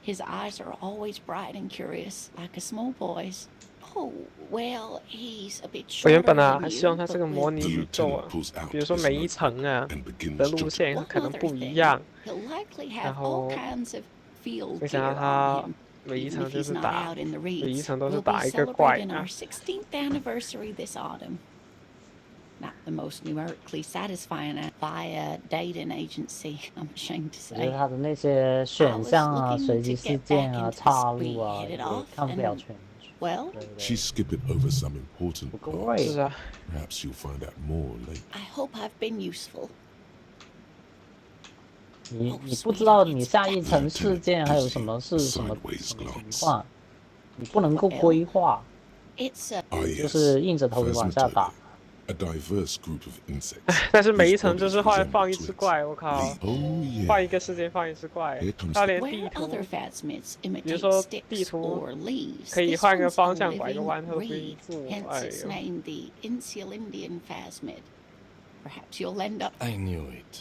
his eyes are always bright and curious, like a small boy's. Oh, well, he's a bit 我 shorter 原本啊 than 还 you, 希望它是 but 个 with 模拟 The 宇宙 lieutenant 啊， pulls out 比如说 his 每一 notebook 层啊 and begins 的路 jotting. 线 one 可能 other 不一 thing, 样， he'll likely 然 have all 后 kinds of field 没 gear 想到 on 它 him. 每一 Even 层 if 就 he's 是 not 打 out in the 每一 reeds, 层都是 we'll be 打一个怪 celebrating 啊 our 16th anniversary this autumn. Not the most numerically satisfying via dating agency, I'm ashamed to 我觉得 say. 它的那些选项啊、随机事件啊、岔路啊，也看不了全。 Well, 对对 She's skipping over some important 不 parts. 是啊， Perhaps you'll find out more later. I hope I've been useful. 你不知道你下一层事件还有什么是什么情况，你不能够规划， It's a 就是硬着头皮往下打。 A diverse group of insects. 但是每一层 whose 就是 bodies 换 resemble 放一只 twins. 怪，我靠， Oh yeah. 换一个事件放一只怪 Here comes，它 the- 连地 where 图 other phasmids 比如 imitate 说地 sticks 图 or leaves. 可以 This 换个 one's 方 a 向拐个 living 弯，它都不 reed, 做， hence 哎 it's 呦， named the Insulindian phasmid. Perhaps you'll end up. I knew it.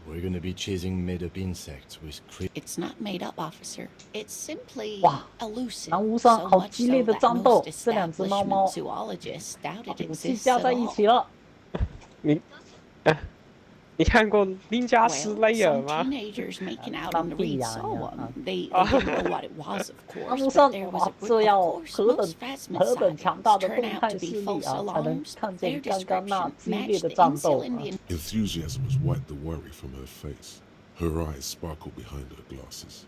We're gonna be chasing made-up insects with It's not made up, officer. It's simply 哇， elusive. 南屋上 So 好 much 激烈 so 的 that 战斗， most 这两只猫猫 establishment zoologists doubt it 武器 exists 加 at 在一 all. 起了。你看过《Ninja Well, Slayer》 some 吗？ teenagers making out in the 当地 reeds 呀 saw 呀 one. They didn't know what it was, of 南 course, 屋上 but there was 哇 a，brick. 这 Of 要 course, 何等 most phasmid 何等强大 sightings 的 turn 动 out 态 to 视 be 力 false 啊，才能 alarms. 看 Their 见刚刚那 description 激烈 matched 的 the 战斗啊！ Insulindian. Enthusiasm has wiped the worry from her face. Her eyes sparkle behind her glasses.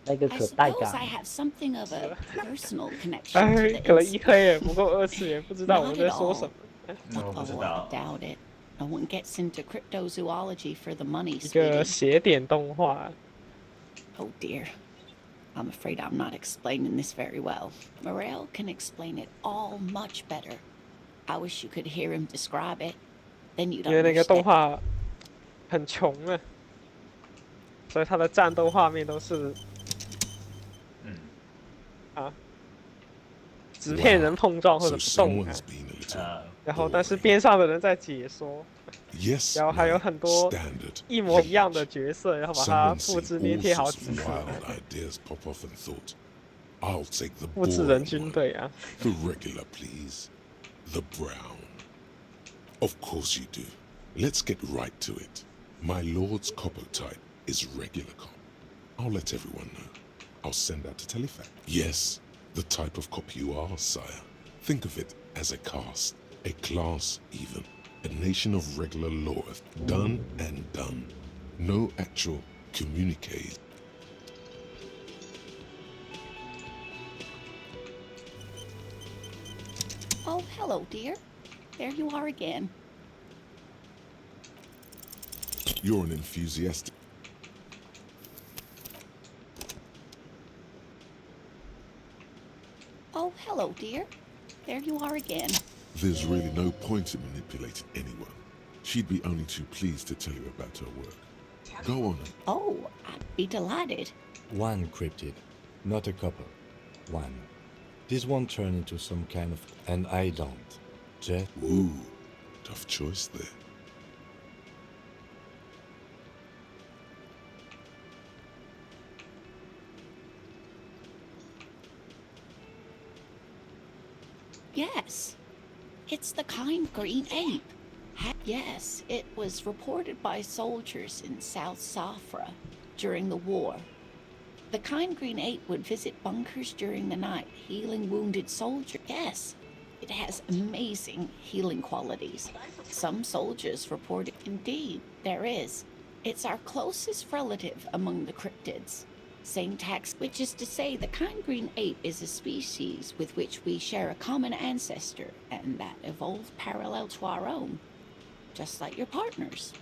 那个 I 可带 suppose 感 I。have something of a personal connection 哎 to，the 可能一 insect. 黑也不够二次元，不知道我们在说什么。我不知 Oh, 道 I。doubt it. No one gets into cryptozoology for the money, 一个 sweetie. 斜点动画， Oh dear. I'm afraid I'm not explaining this very well. Morel can explain it all much better. I wish you could hear him describe it. Then you'd 因为那个动 understand. 画很穷啊，所以它的战斗画面都是啊，纸片人碰撞或者 So 不动啊 someone's，been a little. 然后但是边上的人在解说， Yes, 然后还有 my 很多 standard. 一模一样的角色，然后把它 Someone 复制 seen 粘 all 贴好 sorts 几 of 次， wild ideas pop off and thought, I'll take the 复制人 boring 军 one. 队啊。 The regular, please. The brown. Of course you do. Let's get right to it. My lord's copper type is regular cop. I'll let everyone know. I'll send out a telefax. Yes, the type of cop you are, sire. Think of it as a caste, a class even. A nation of regular law, done and done. No actual communique. Oh, hello, dear. There you are again. You're an enthusiastic. Oh, hello, dear. There you are again. There's really no point in manipulating anyone. She'd be only too pleased to tell you about her work. Go on. Oh, I'd be delighted. One cryptid, not a couple. One. This won't turn into some kind of... And I don't. Jet? Ooh, tough choice there. Yes. It's the kind green ape. Yes, it was reported by soldiers in South Safra during the war. The kind green ape would visit bunkers during the night, healing wounded soldiers. Yes, it has amazing healing qualities. Some soldiers reported. Indeed, there is. It's our closest relative among the cryptids. Same tax, which is to say the kind green ape is a species with which we share a common ancestor and that evolved parallel to our own, just like your partners.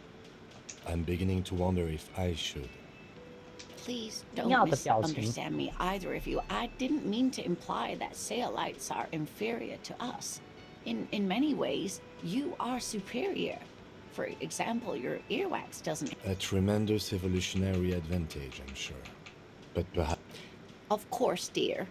I'm beginning to wonder if I should. Please don't 妙的表情。 misunderstand me, either of you. I didn't mean to imply that Saelites are inferior to us. In many ways, you are superior. For example, your earwax doesn't... A tremendous evolutionary advantage, I'm sure. But perhaps... Of course, dear.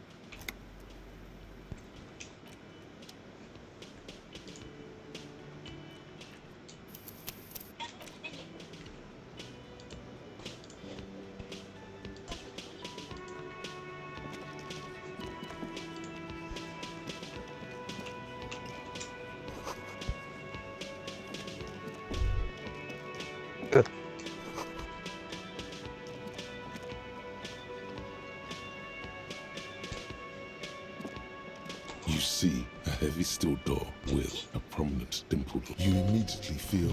You see a heavy steel door with a prominent dimple. You immediately feel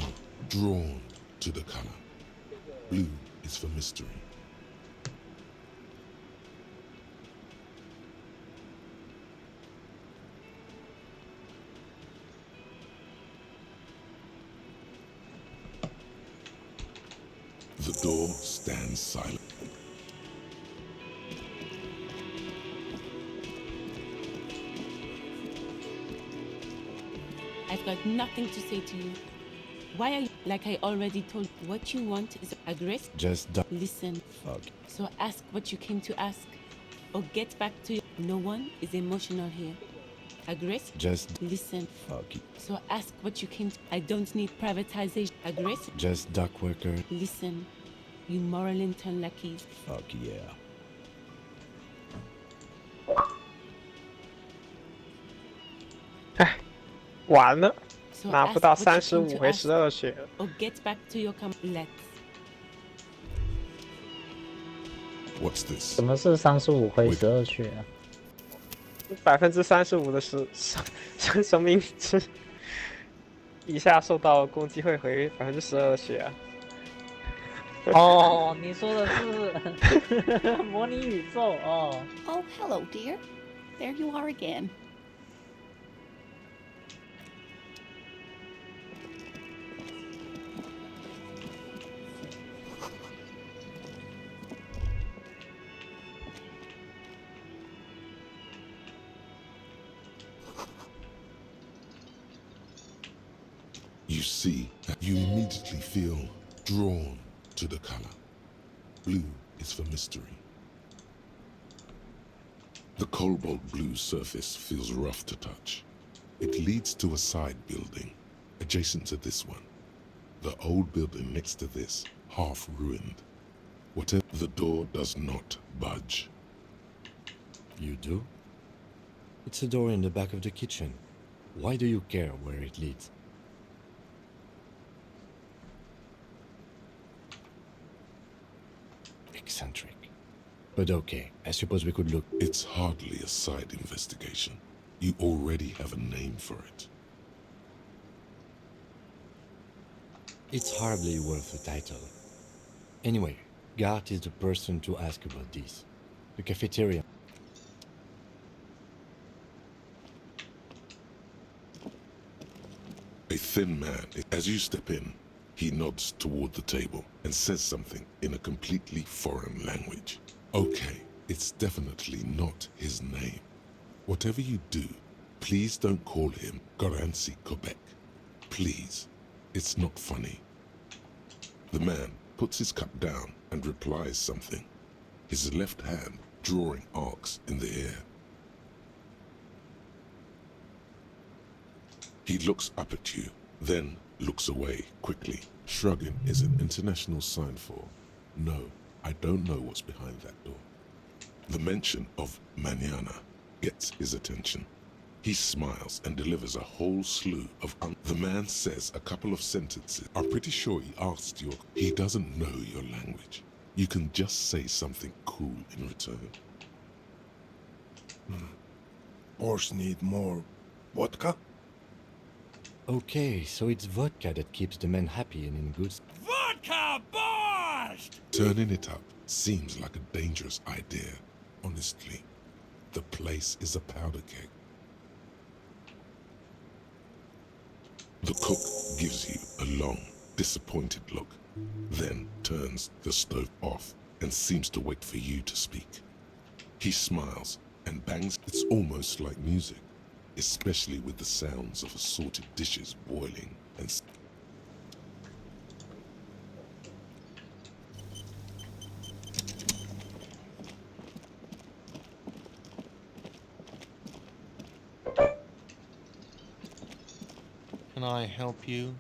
drawn to the color. Blue is for mystery. The door stands silent. I've got nothing to say to you. Why are you... Like I already told, what you want is aggressive. Just Listen. fuck. So ask what you came to ask. Or get back to... No one is emotional here. Aggressive. Just Listen. fuck. So ask what you came to... I don't need privatization. Aggressive. Just dock worker. Listen. You moral intern lackeys. Fuck yeah. 唉，完了， So 拿不 ask 到 what you came 35 to 回 ask. 12血。 Or get back to your Let's. What's this? 什么是35回12血啊？ 35%的生命值以下受到攻击会回12%血啊！哦，你说的是模拟宇宙哦。 Oh, hello, dear. There you are again. You see, you immediately feel drawn to the color. Blue is for mystery. The cobalt blue surface feels rough to touch. It leads to a side building, adjacent to this one. The old building next to this, half ruined. Whatever, the door does not budge. You do? It's a door in the back of the kitchen. Why do you care where it leads? eccentric. But okay, I suppose we could look. It's hardly a side investigation. You already have a name for it. It's hardly worth a title. Anyway, Gart is the person to ask about this. The cafeteria. A thin man, as you step in, he nods toward the table and says something in a completely foreign language. Okay, it's definitely not his name. Whatever you do, please don't call him Garancy Quebec. Please, it's not funny. The man puts his cup down and replies something, his left hand drawing arcs in the air. He looks up at you, then looks away quickly. Shrugging is an international sign for, no, I don't know what's behind that door. The mention of mañana gets his attention. He smiles and delivers a whole slew of the man says a couple of sentences. I'm pretty sure he asked you. He doesn't know your language. You can just say something cool in return. Horse need more vodka? Okay, so it's vodka that keeps the men happy and in good. Vodka burst! Turning it up seems like a dangerous idea. Honestly, the place is a powder keg. The cook gives you a long, disappointed look, then turns the stove off and seems to wait for you to speak. He smiles and bangs. It's almost like music, especially with the sounds of assorted dishes boiling and Can I help you?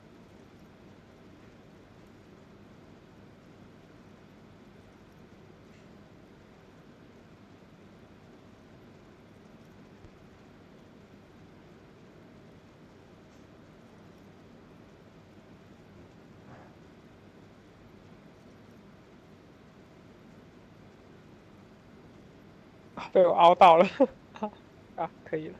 啊，被我凹到了啊，可以了。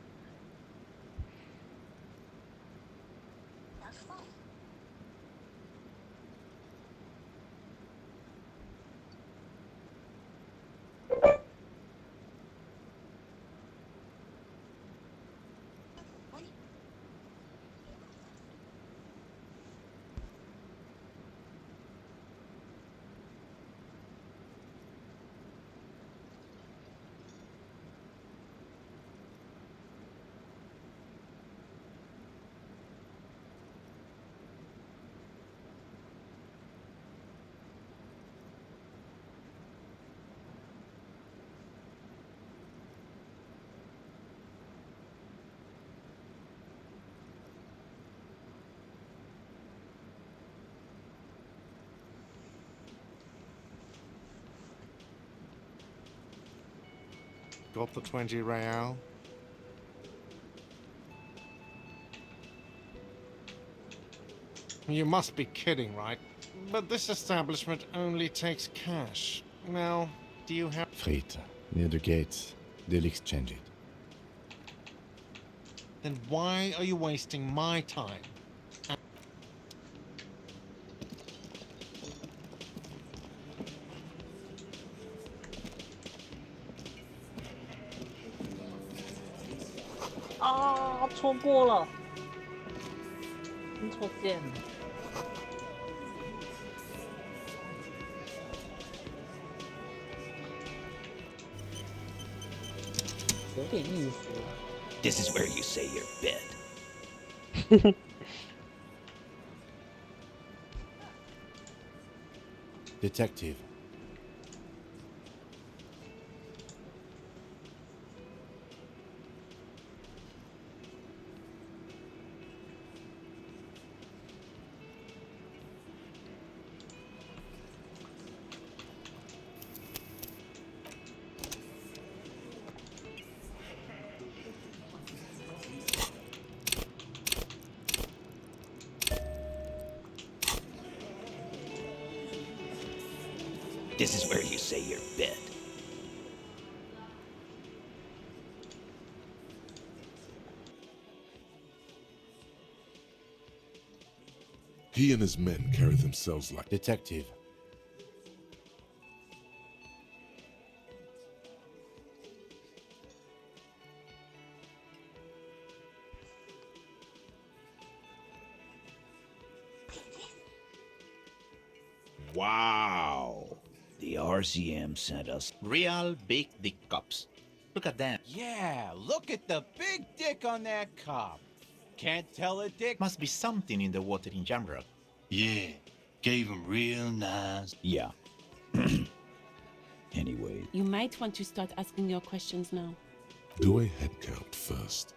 Got the 20 real. You must be kidding, right? But this establishment only takes cash. Now, do you have... Frites, near the gates. They'll exchange it. Then why are you wasting my time?啊，错过了，听错键了。有点意思。This is where you say your bed. Detective. This is where you say your bit. He and his men carry themselves like Detective. Wow. The RCM sent us Real big dick cops. Look at them. Yeah, look at the big dick on that cop. Can't tell a dick. Must be something in the water in general. Yeah, gave him real nice. Yeah. Anyway. You might want to start asking your questions now. Do a head count first.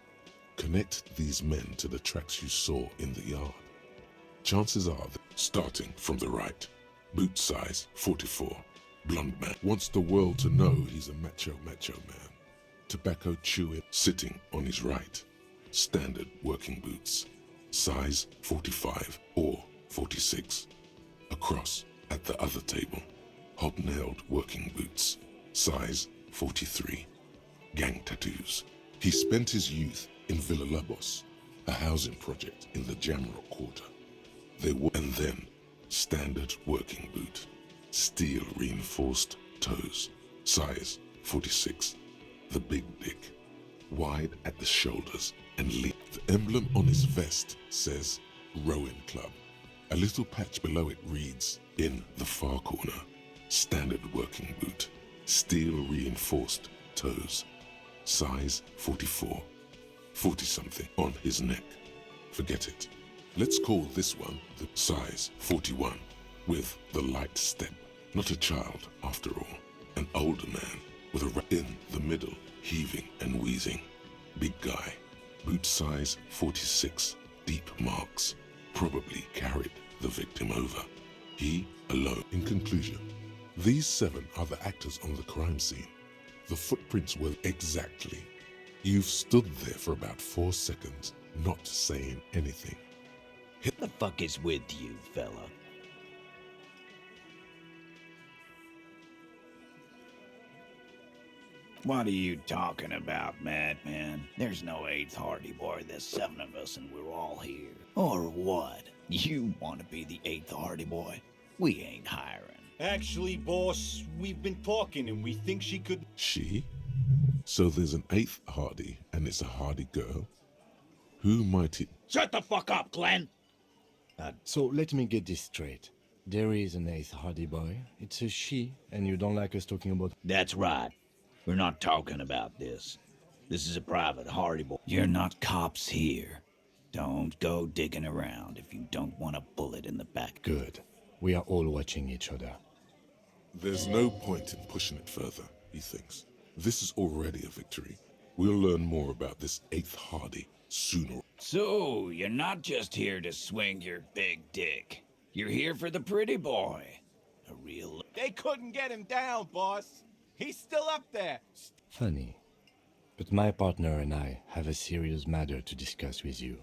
Connect these men to the tracks you saw in the yard. Chances are that, starting from the right, boot size 44, blonde man, wants the world to know he's a macho man. Tobacco chewing, sitting on his right. Standard working boots, size 45 or 46. Across at the other table, hobnailed working boots, size 43. Gang tattoos. He spent his youth in Villa Labos, a housing project in the Jamrock Quarter. They were, and then, standard working boot, steel reinforced toes, size 46. The big dick, wide at the shoulders and lean. The emblem on his vest says Rowing Club. A little patch below it reads, in the far corner, standard working boot, steel reinforced toes, size 44. 40-something on his neck. Forget it. Let's call this one the size 41, with the light step. Not a child, after all. An older man with a rat in the middle, heaving and wheezing. Big guy, boot size 46, deep marks. Probably carried the victim over. He alone. In conclusion, these 7 are the actors on the crime scene. The footprints were exactly. You've stood there for about 4 seconds, not saying anything. What the fuck is with you, fella? What are you talking about, madman? There's no 8th Hardy Boy, there's 7 of us and we're all here. Or what? You want to be the 8th Hardy Boy? We ain't hiring. Actually, boss, we've been talking and we think she could... She? So there's an 8th Hardy, and it's a Hardy girl? Who might it... Shut the fuck up, Glenn! So let me get this straight. There is an 8th Hardy Boy. It's a she, and you don't like us talking about... That's right. We're not talking about this. This is a private Hardy Boy. You're not cops here. Don't go digging around if you don't want a bullet in the back. Good. We are all watching each other. There's no point in pushing it further, he thinks. This is already a victory. We'll learn more about this 8th Hardy sooner. So, you're not just here to swing your big dick. You're here for the pretty boy. A real... They couldn't get him down, boss. He's still up there. Funny. But my partner and I have a serious matter to discuss with you.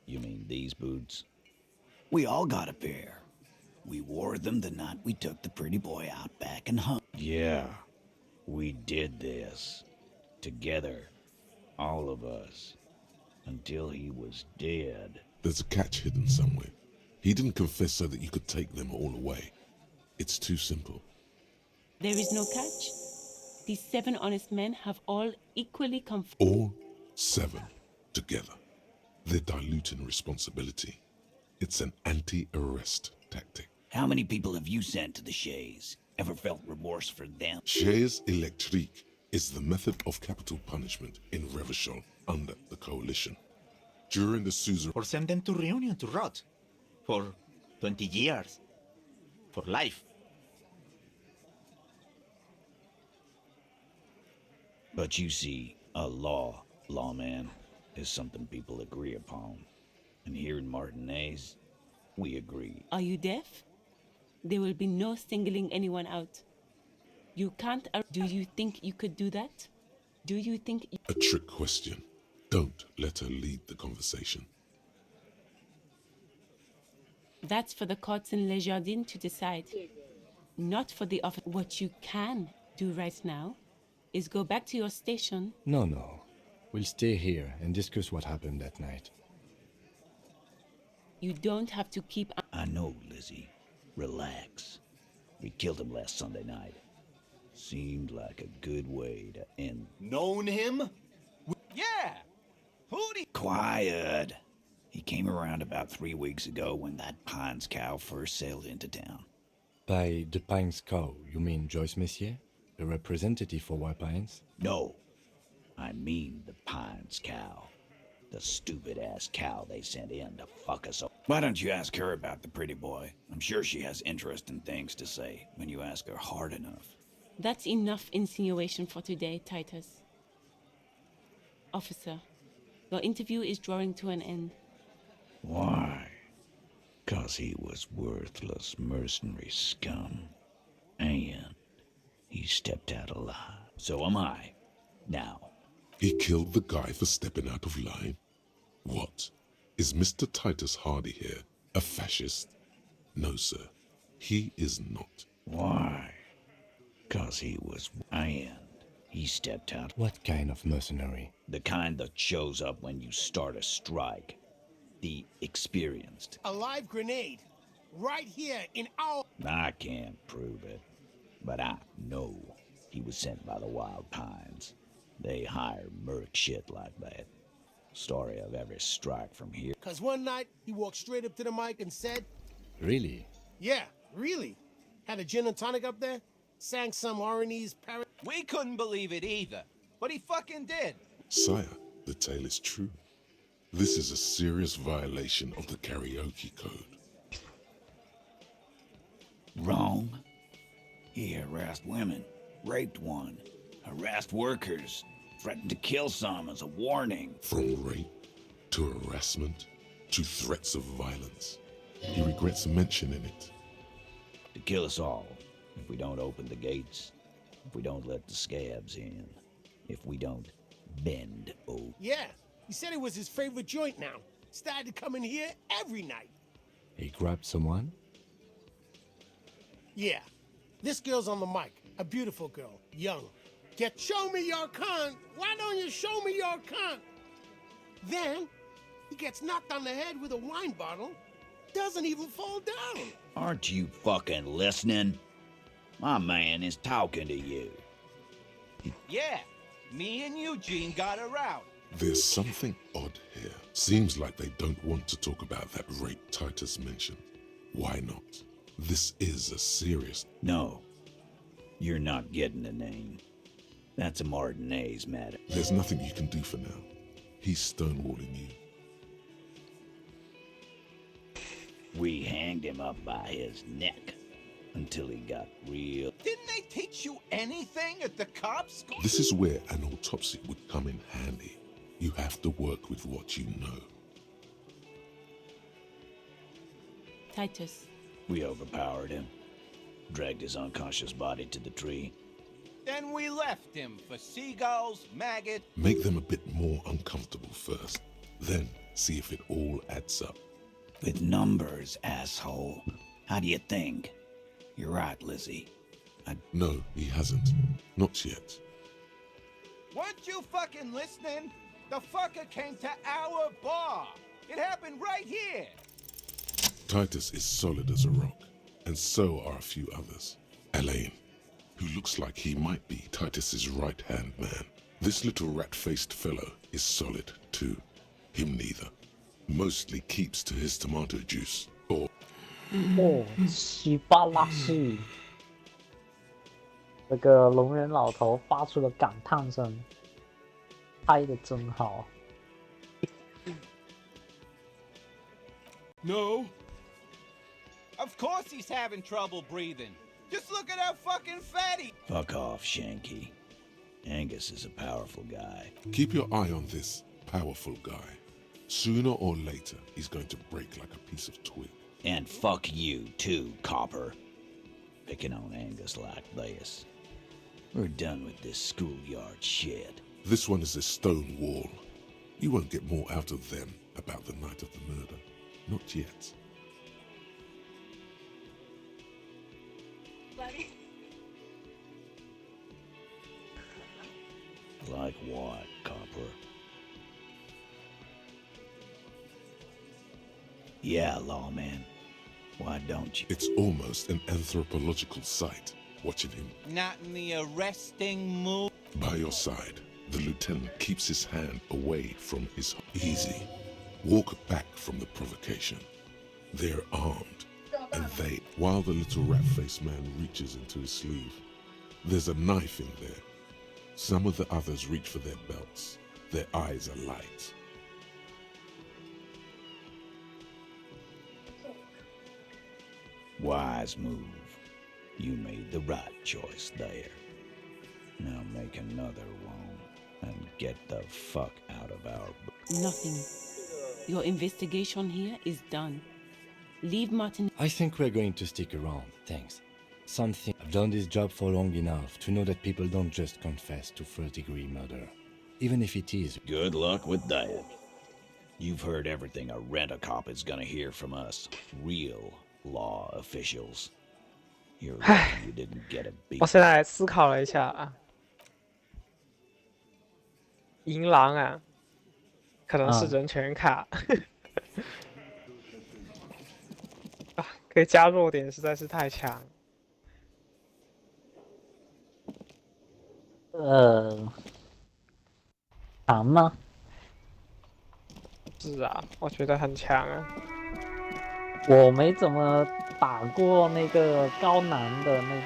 You mean these boots? We all got a pair. We wore them the night we took the pretty boy out back and home. Yeah, we did this. Together. All of us. Until he was dead. There's a catch hidden somewhere. He didn't confess so that you could take them all away. It's too simple. There is no catch. These 7 honest men have all equally come... All 7 together. They're diluting responsibility. It's an anti-arrest tactic. How many people have you sent to the Shays? Ever felt remorse for them? Chaise électrique is the method of capital punishment in Revachol under the coalition. During the Suzerain... Or send them to Reunion to rot. For 20 years. For life. But you see, a lawman, is something people agree upon. And here in Martinez, we agree. Are you deaf? There will be no singling anyone out. You can't... Do you think you could do that? Do you think... A trick question. Don't let her lead the conversation. That's for the courts in Les Jardins to decide. Not for the office. What you can do right now is go back to your station. No. We'll stay here and discuss what happened that night. You don't have to keep... I know, Lizzie. Relax. We killed him last Sunday night. Seemed like a good way to end. Known him? Yeah! Who'd Quiet. He came around about 3 weeks ago when that Pines cow first sailed into town. By the Pines cow, you mean Joyce Messier? A representative for White Pines? No. I mean the Pines cow. The stupid-ass cow they sent in to fuck us up. Why don't you ask her about the pretty boy? I'm sure she has interesting things to say when you ask her hard enough. That's enough insinuation for today, Titus. Officer, your interview is drawing to an end. Why? 'Cause he was worthless mercenary scum. And he stepped out alive. So am I. Now. He killed the guy for stepping out of line? What? Is Mr. Titus Hardy here a fascist? No, sir. He is not. Why? 'Cause he was... And he stepped out. What kind of mercenary? The kind that shows up when you start a strike. The experienced. A live grenade. Right here in our... I can't prove it. But I know he was sent by the Wild Pines. They hire merc shit like that. Story of every strike from here. 'Cause one night, he walked straight up to the mic and said... Really? Yeah, really. Had a gin and tonic up there. Sang some R&E's parody. We couldn't believe it either. But he fucking did. Sire, the tale is true. This is a serious violation of the karaoke code. Wrong. He harassed women, raped one, harassed workers, threatened to kill some as a warning. From rape to harassment to threats of violence. He regrets mentioning it. To kill us all, if we don't open the gates, if we don't let the scabs in, if we don't bend over. Yeah, he said it was his favorite joint now. Started to come in here every night. He grabbed someone? Yeah, this girl's on the mic. A beautiful girl, young. Show me your cunt. Why don't you show me your cunt? Then, he gets knocked on the head with a wine bottle. Doesn't even fall down. Aren't you fucking listening? My man is talking to you. Yeah, me and Eugene got around. There's something odd here. Seems like they don't want to talk about that rape Titus mentioned. Why not? This is a serious... No, you're not getting the name. That's a Martinez matter. There's nothing you can do for now. He's stonewalling you. We hanged him up by his neck until he got real. Didn't they teach you anything at the cops' school? This is where an autopsy would come in handy. You have to work with what you know. Titus. We overpowered him, dragged his unconscious body to the tree. Then we left him for seagulls, maggots. Make them a bit more uncomfortable first. Then see if it all adds up. With numbers, asshole. How do you think? You're right, Lizzie. No, he hasn't. Not yet. Weren't you fucking listening? The fucker came to our bar. It happened right here. Titus is solid as a rock, and so are a few others. Elaine, who looks like he might be Titus's right-hand man. This little rat-faced fellow is solid, too. Him neither. Mostly keeps to his tomato juice, or... 哦，稀巴拉西！这个龙人老头发出了感叹声，拍的真好。No. Of course he's having trouble breathing. Just look at how fucking fat he... Fuck off, Shanky. Angus is a powerful guy. Keep your eye on this powerful guy. Sooner or later, he's going to break like a piece of twig. And fuck you, too, copper. Picking on Angus like this. We're done with this schoolyard shit. This one is a stone wall. You won't get more out of them about the night of the murder. Not yet. Like what, Copper? Yeah, lawman. Why don't you? It's almost an anthropological sight, watching him. Not in the arresting mood. By your side, the lieutenant keeps his hand away from his... Easy. Walk back from the provocation. They're armed, and they... While the little rat-faced man reaches into his sleeve, there's a knife in there. Some of the others reach for their belts. Their eyes are light. Wise move. You made the right choice there. Now make another one and get the fuck out of our... Nothing. Your investigation here is done. Leave Martin. I think we're going to stick around, thanks. I've done this job for long enough to know that people don't just confess to first-degree murder, even if it is. Good luck with that. You've heard everything a rent-a-cop is gonna hear from us, real law officials. You're lucky you didn't get a beat. 我现在思考了一下啊，银狼啊，可能是人权卡。啊，可以加弱点实在是太强。强吗？是啊，我觉得很强啊。我没怎么打过那个高难的那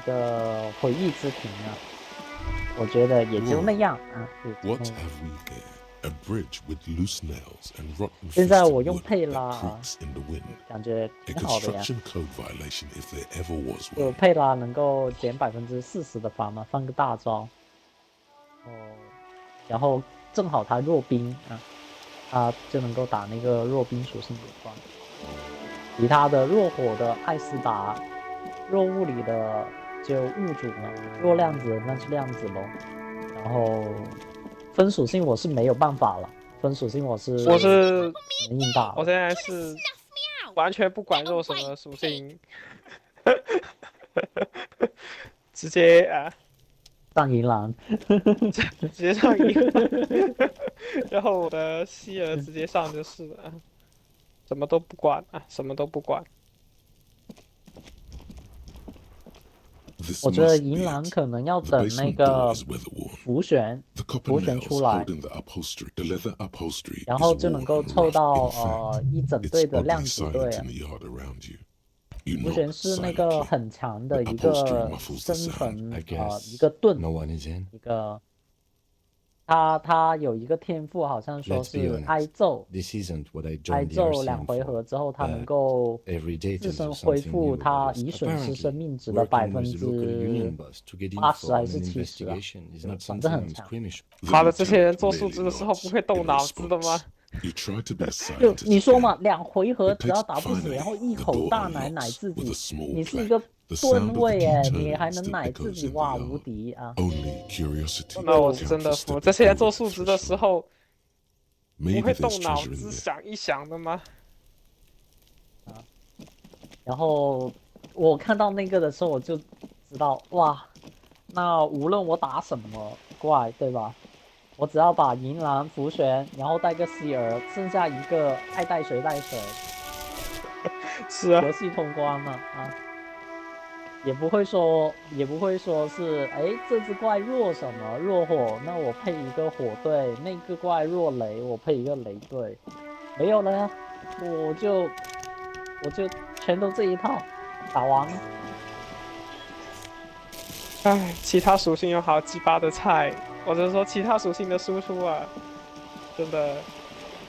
个回忆之庭啊，我觉得也就那样啊。What have we here? A bridge with loose nails and rotten 现在我 fisted 用 wood 佩 that 拉 creaks in the wind. 感觉 A 挺好的呀。 construction code violation if there ever was 就 one. 佩拉能够减40%的防嘛，放个大招。然后正好他弱冰啊，他就能够打那个弱冰属性有关。其他的弱火的艾斯达，弱物理的就物主嘛，弱量子那是量子喽。然后分属性我是没有办法了，分属性我是硬打。我现在是完全不管弱什么属性，直接啊上银狼，直接上银狼，然后我的希尔直接上就是了，什么都不管啊，什么都不管。我觉得银狼可能要等那个浮旋出来，然后就能够凑到一整队的量子队啊。浮旋是那个很强的一个生存一个盾，一个他有一个天赋，好像说是挨揍2回合之后，他能够自身恢复他已损失生命值的80%还是70啊，反正很强。妈的，这些人做数值的时候不会动脑子的吗？就你说嘛，2回合只要打不死，然后一口大奶自己，你是一个吨位哎，你还能奶自己，哇，无敌啊！那我是真的服，这些人做数值的时候不会动脑子想一想的吗？然后我看到那个的时候，我就知道哇，那无论我打什么怪，对吧？我只要把银狼浮旋，然后带个希尔，剩下一个爱带谁带谁，是啊，游戏通关了啊！也不会说是这只怪弱什么弱火，那我配一个火队；那个怪弱雷，我配一个雷队。没有了呀，我就全都这一套打完了。唉，其他属性有好鸡巴的菜。我只是说，其他属性的输出啊，真的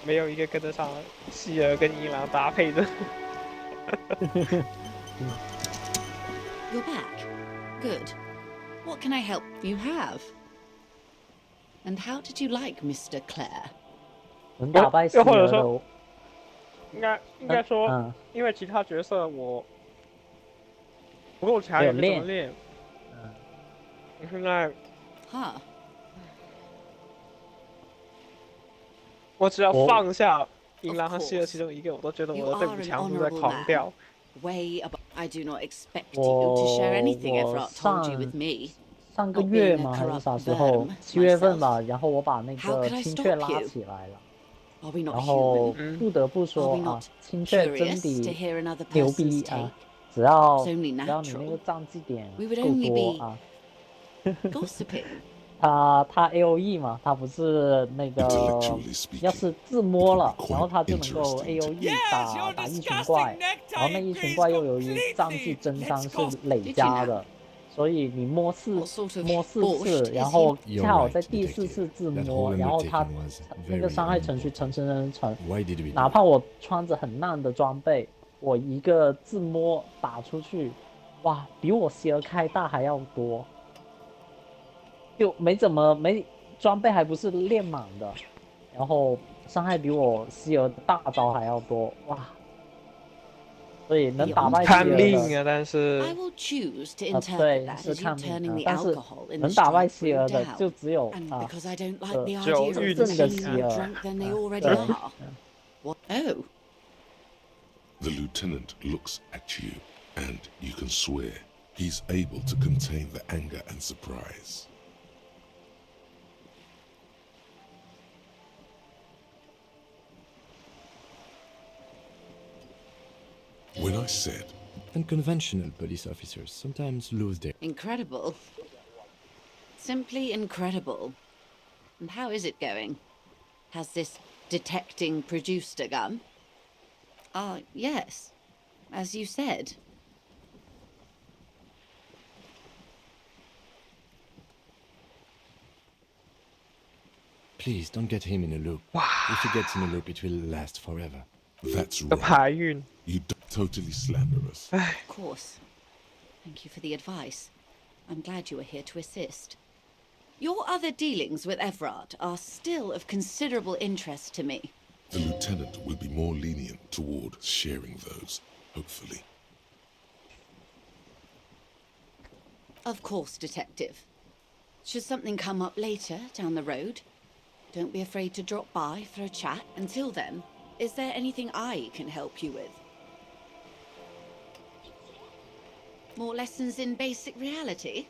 没有一个跟得上希尔跟银狼搭配的。You're back. Good. What can I help you have? And how did you like Mr. Clare? 能打败希尔的，应该说，因为其他角色我不够强，也没怎么练。现在。我只要放下银狼和希尔其中一个，我都觉得我的队伍强度在狂掉。I do not expect you to share anything Everard told you with me. 上个 Not 月 being a 吗？还是 corrupt 啥时候 verm ？7月份 myself. 吧，然后我把那 How 个 could I 青雀 stop 拉 you? 起来了。 Are we not 然后 human? 不得不 Are 说 we 啊 not， 青雀真 curious to 的 hear another 牛 person's 逼 take? 啊！只要 It's only 只要你那 natural. 个战绩点 We would 够 only 多 be 啊， gossiping. 他 AOE 嘛，他不是那个 Intellectually speaking, 要是自摸 it 了 would，be 然后 quite 他就能够 interesting to- AOE 打一群怪，然后那一群怪又由于战绩增伤是累加的，所以你摸四次，然后恰好在第4次自摸，然后他那个伤害程序层，哪怕我穿着很烂的装备，我一个自摸打出去，哇，比我希尔开大还要多。就没装备还不是练满的，然后伤害比我希尔大招还要多，哇！所以能打败希尔的，看命啊，但是 I will choose to 对 interpret that 是 as you 看命 turning 啊， the 但是 alcohol in 能 the 打败 strike 希尔 brew 的 down. 就只有 And 啊 because I don't like the 只有 idea of 运 them 气 being 希 more 尔 drunk than they 啊 already 对 are. What? Oh, The lieutenant looks at you, and you can swear he's able to contain the anger and surprise. When I said Unconventional police officers sometimes lose their... incredible. Simply incredible. And how is it going? Has this detecting produced a gun? Yes. As you said. Please don't get him in a loop. If he gets in a loop, it will last forever. that's 的 right, 牌运， you don't totally slander us. Of course. Thank you for the advice. I'm glad you were here to assist. Your other dealings with Everard are still of considerable interest to me. The lieutenant will be more lenient toward sharing those, hopefully. Of course, Detective. Should something come up later down the road, don't be afraid to drop by for a chat. Until then, is there anything I can help you with? More lessons in basic reality?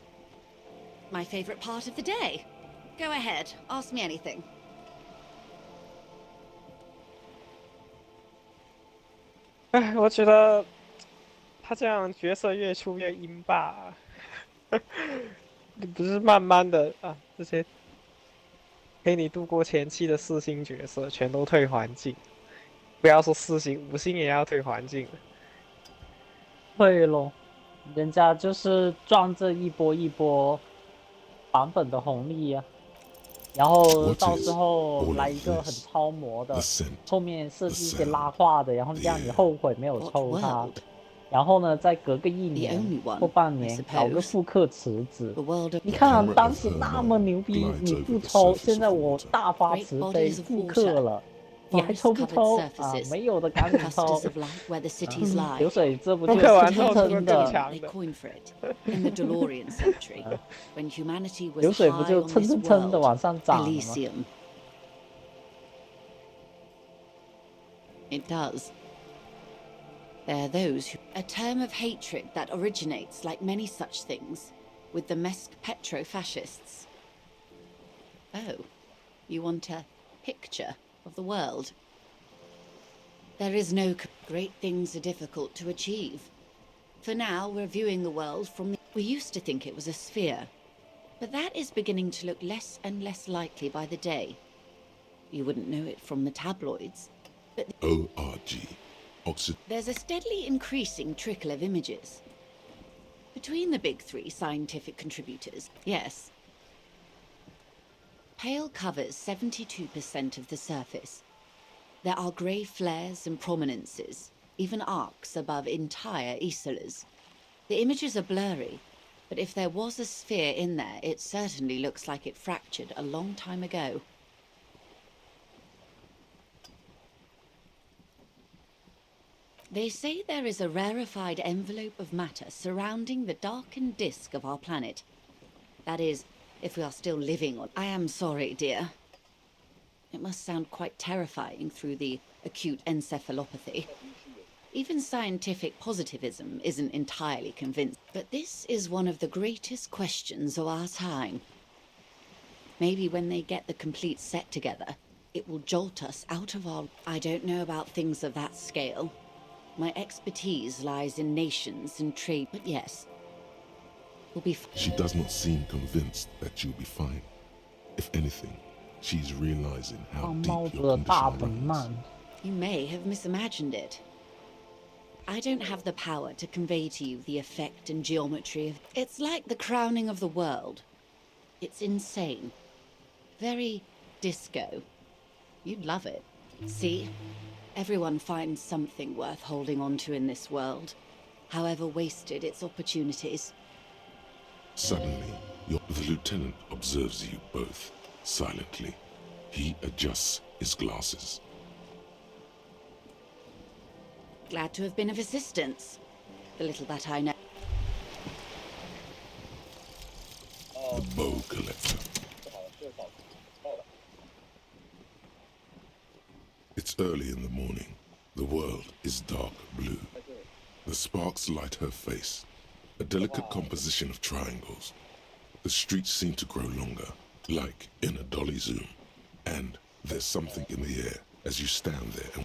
My favorite part of the day. Go ahead, ask me anything. 哎，我觉得他这样角色越出越阴霸，你不是慢慢的啊，这些陪你度过前期的4星角色全都退环境，不要说4星，5星也要退环境了。会咯，人家就是赚这一波一波版本的红利啊，然后到时候来一个很超模的，后面设计一些拉胯的，然后让你后悔没有抽它，然后呢再隔个1年或半年搞个复刻池子，你看当时那么牛逼，你不抽，现在我大发慈悲复刻了。你还抽不抽啊？没有的赶紧抽。流水这不就蹭蹭的？流水不就蹭蹭的往上涨了吗？ It does. There are those who... A term of hatred that originates, like many such things, with the Mesk petro-fascists. Oh, you want a picture of the world? There is no... Great things are difficult to achieve. For now, we're viewing the world from the... We used to think it was a sphere, but that is beginning to look less and less likely by the day. You wouldn't know it from the tabloids, but... ORG. There's a steadily increasing trickle of images. Between the big 3 scientific contributors, yes. Pale covers 72% of the surface. There are grey flares and prominences, even arcs above entire isolas. The images are blurry, but if there was a sphere in there, it certainly looks like it fractured a long time ago. They say there is a rarefied envelope of matter surrounding the darkened disk of our planet. That is, if we are still living on... I am sorry, dear. It must sound quite terrifying through the acute encephalopathy. Even scientific positivism isn't entirely convinced. But this is one of the greatest questions of our time. Maybe when they get the complete set together, it will jolt us out of our... I don't know about things of that scale. My expertise lies in nations and trade, but yes, we'll be She does not seem convinced that you'll be fine. If anything, she's realizing how 胖 deep 帽子 your 的大 condition 本 runs. 慢。 You may have mis'imagined it. I don't have the power to convey to you the effect and geometry of... It's like the crowning of the world. It's insane. Very disco. You'd love it. See? Everyone finds something worth holding on to in this world, however wasted its opportunities. Suddenly, the lieutenant observes you both, silently. He adjusts his glasses. Glad to have been of assistance. The little that I know. The bow collector. It's early in the morning. The world is dark blue. The sparks light her face, a delicate composition of triangles. The streets seem to grow longer, like in a dolly zoom. And there's something in the air as you stand there and...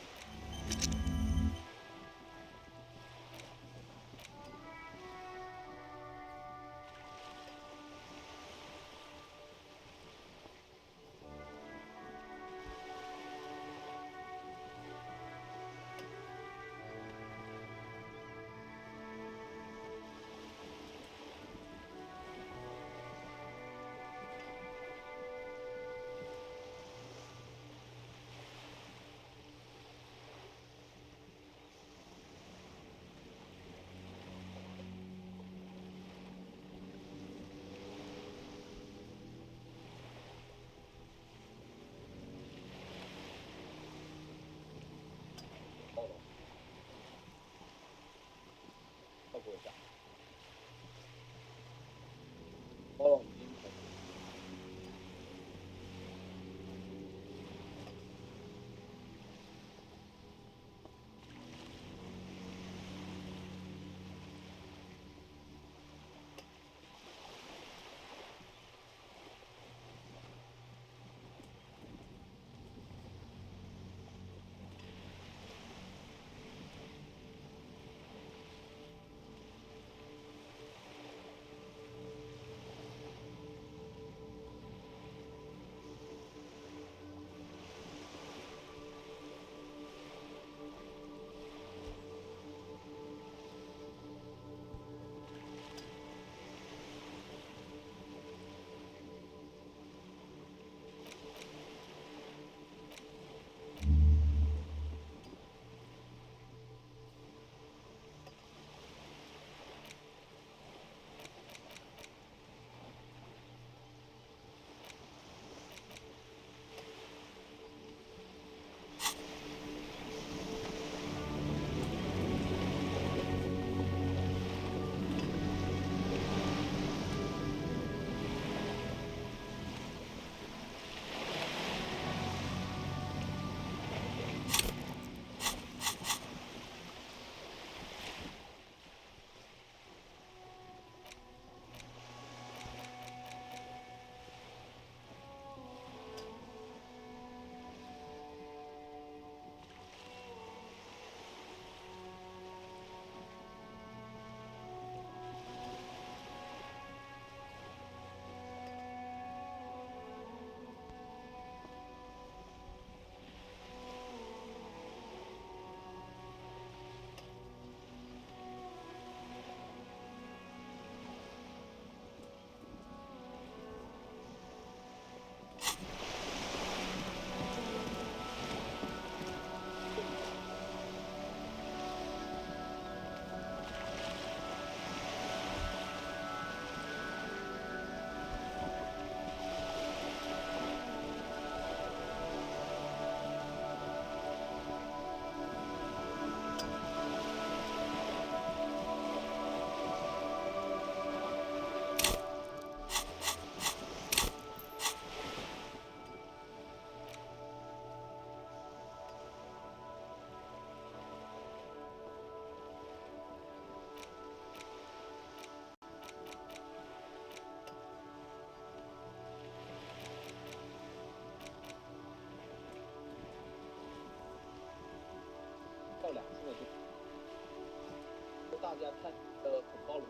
家看粉包炉，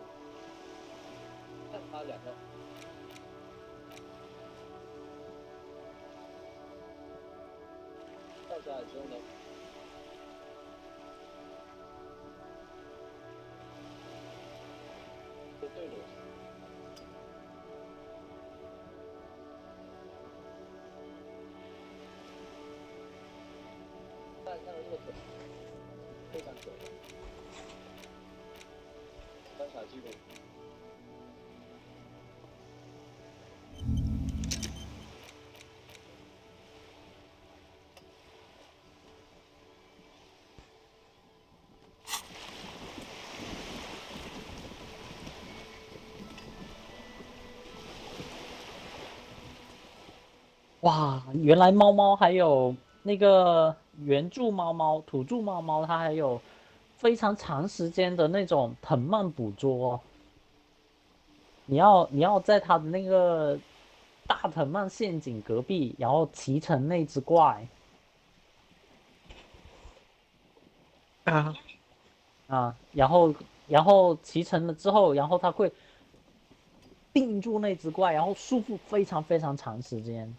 看它2个。跳下来之后呢？对了。大家看到这个腿，非常久。观察记录。哇，原来猫猫还有那个原住猫猫、土著猫猫，它还有非常长时间的那种藤蔓捕捉。你要在它的那个大藤蔓陷阱隔壁，然后骑乘那只怪。然后骑乘了之后，然后它会定住那只怪，然后束缚非常非常长时间。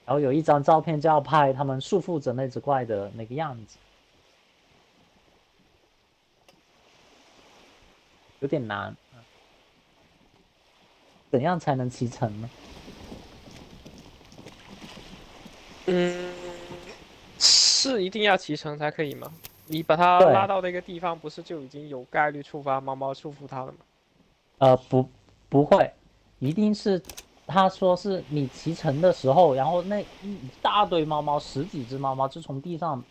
然后有一张照片就要拍他们束缚着那只怪的那个样子，有点难。怎样才能骑乘呢？是一定要骑乘才可以吗？你把它拉到那个地方，不是就已经有概率触发猫猫束缚它了吗？不会，一定是。他说是你骑乘的时候，然后那一大堆猫猫，10几只猫猫就从地上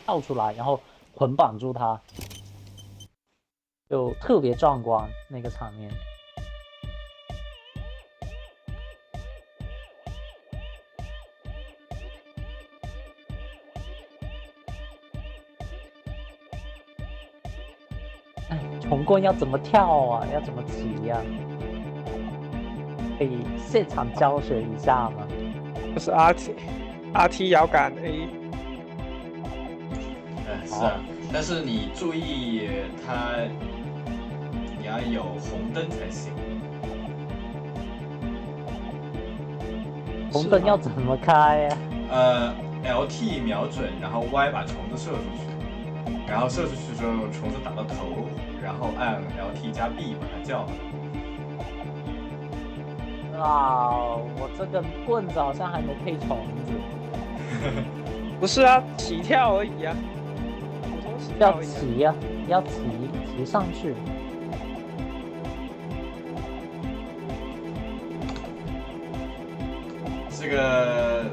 跳出来，然后捆绑住它，就特别壮观那个场面。重棍要怎么跳啊？要怎么骑呀？可以现场教学一下吗？就是 RT 摇杆 A。是啊，但是你注意它，你要有红灯才行。红灯要怎么开呀？LT 瞄准，然后 Y 把虫子射出去，然后射出去之后虫子打到头，然后按 LT 加 B 把它叫回来。我这个棍子好像还没配虫子。不是啊，起跳而已啊。要骑呀，要骑上去。这个，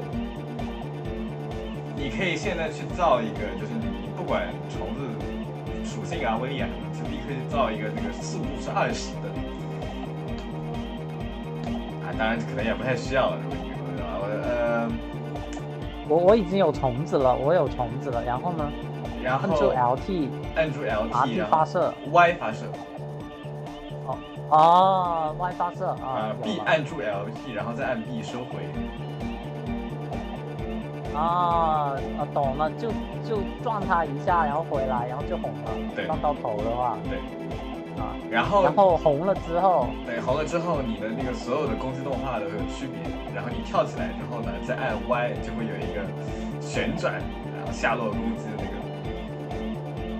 你可以现在去造一个，就是你不管虫子属性啊、威力啊，就立刻去造一个那个速度是20的。当然可能也不太需要了，如果你我已经有虫子了，然后呢？然后按住 LT 发射 ，Y 发射。Y 发射B 按住 LT， 然后再按 B 收回。懂了，就撞它一下，然后回来，然后就红了。对，撞到头的话。对。然后红了之后，对，红了之后，你的那个所有的攻击动画都有区别。然后你跳起来之后呢，再按 Y 就会有一个旋转，然后下落攻击的那个。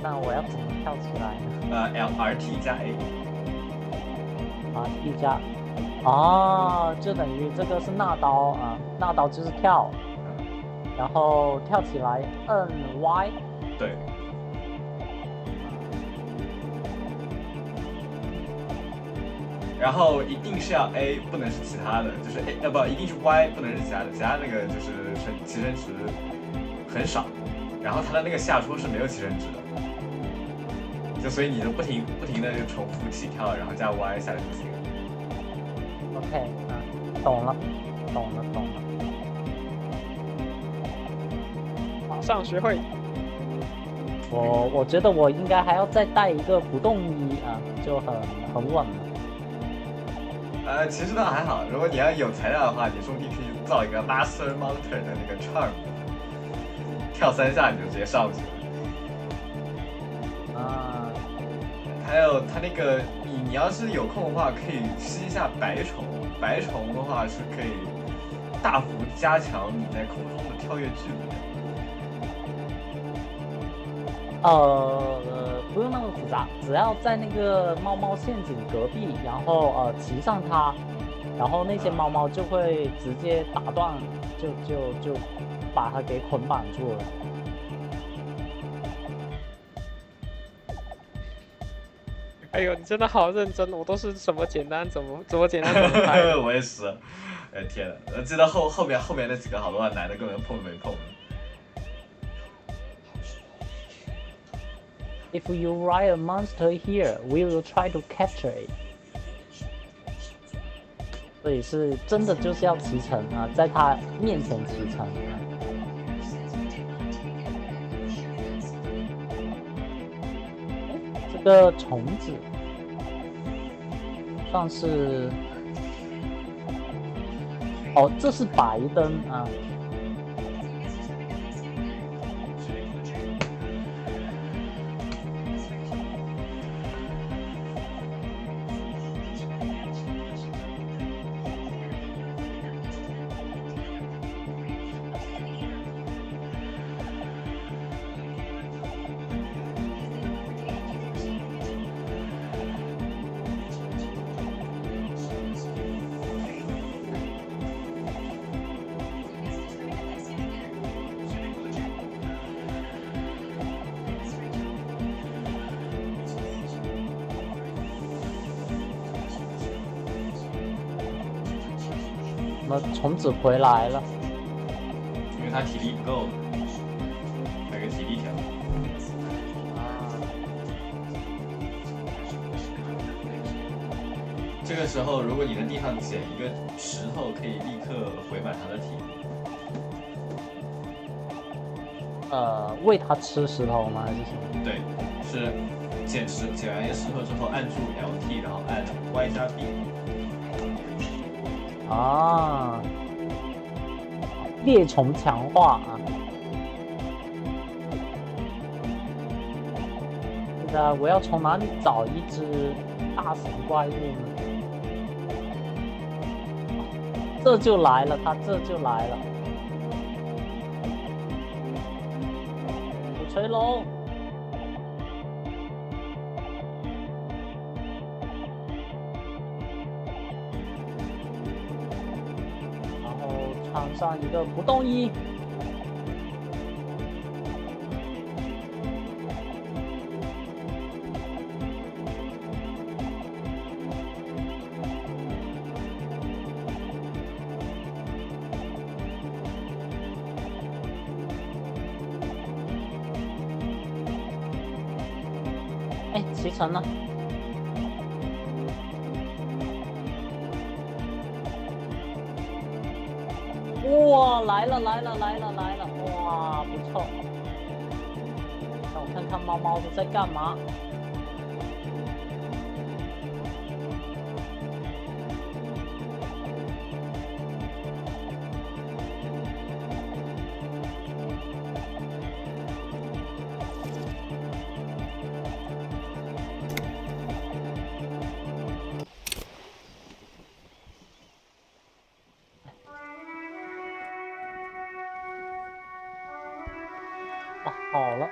那我要怎么跳起来呢？RT 加 A。RT 加，就等于这个是纳刀啊，纳刀就是跳，然后跳起来摁 Y。对。然后一定是要 A， 不能是其他的，就是 A， 不，一定是 Y， 不能是其他的，其他那个就是提升值很少，然后它的那个下戳是没有提升值的，就所以你就不停的就重复起跳，然后加 Y 下来就行了。OK， 懂了。马上学会。我觉得我应该还要再带一个不动衣就很稳了。其实倒还好，如果你要有材料的话，你说不定可以造一个 Master Mountain 的那个 Charm， 跳3下你就直接上去了。还有它那个你要是有空的话，可以吸一下白虫，白虫的话是可以大幅加强你在空中的跳跃距离的。不用那么复杂，只要在那个猫猫陷阱隔壁，然后骑上它，然后那些猫猫就会直接打断，就把它给捆绑住了。哎呦，你真的好认真，我都是怎么简单怎么简单怎么拍。我也是，哎天哪！记得后面那几个好多男的根本碰都没碰。If you ride a monster here, we will try to capture it. 所以是真的就是要骑乘啊，在他面前骑乘啊。这个虫子算是，哦，这是白灯啊。虫子回来了，因为他体力不够，买个体力条。这个时候，如果你在地上捡一个石头，可以立刻回满他的体力。喂它吃石头吗？还是什么？对，是捡完一个石头之后，按住 LT， 然后按 Y 加 B。啊，猎虫强化啊！现在我要从哪里找一只大型怪物呢？这就来了，它这就来了！虎锤龙。穿上一个不动衣，哎，骑乘了。哇，来了！哇，不错。让我看看猫猫都在干嘛。好了，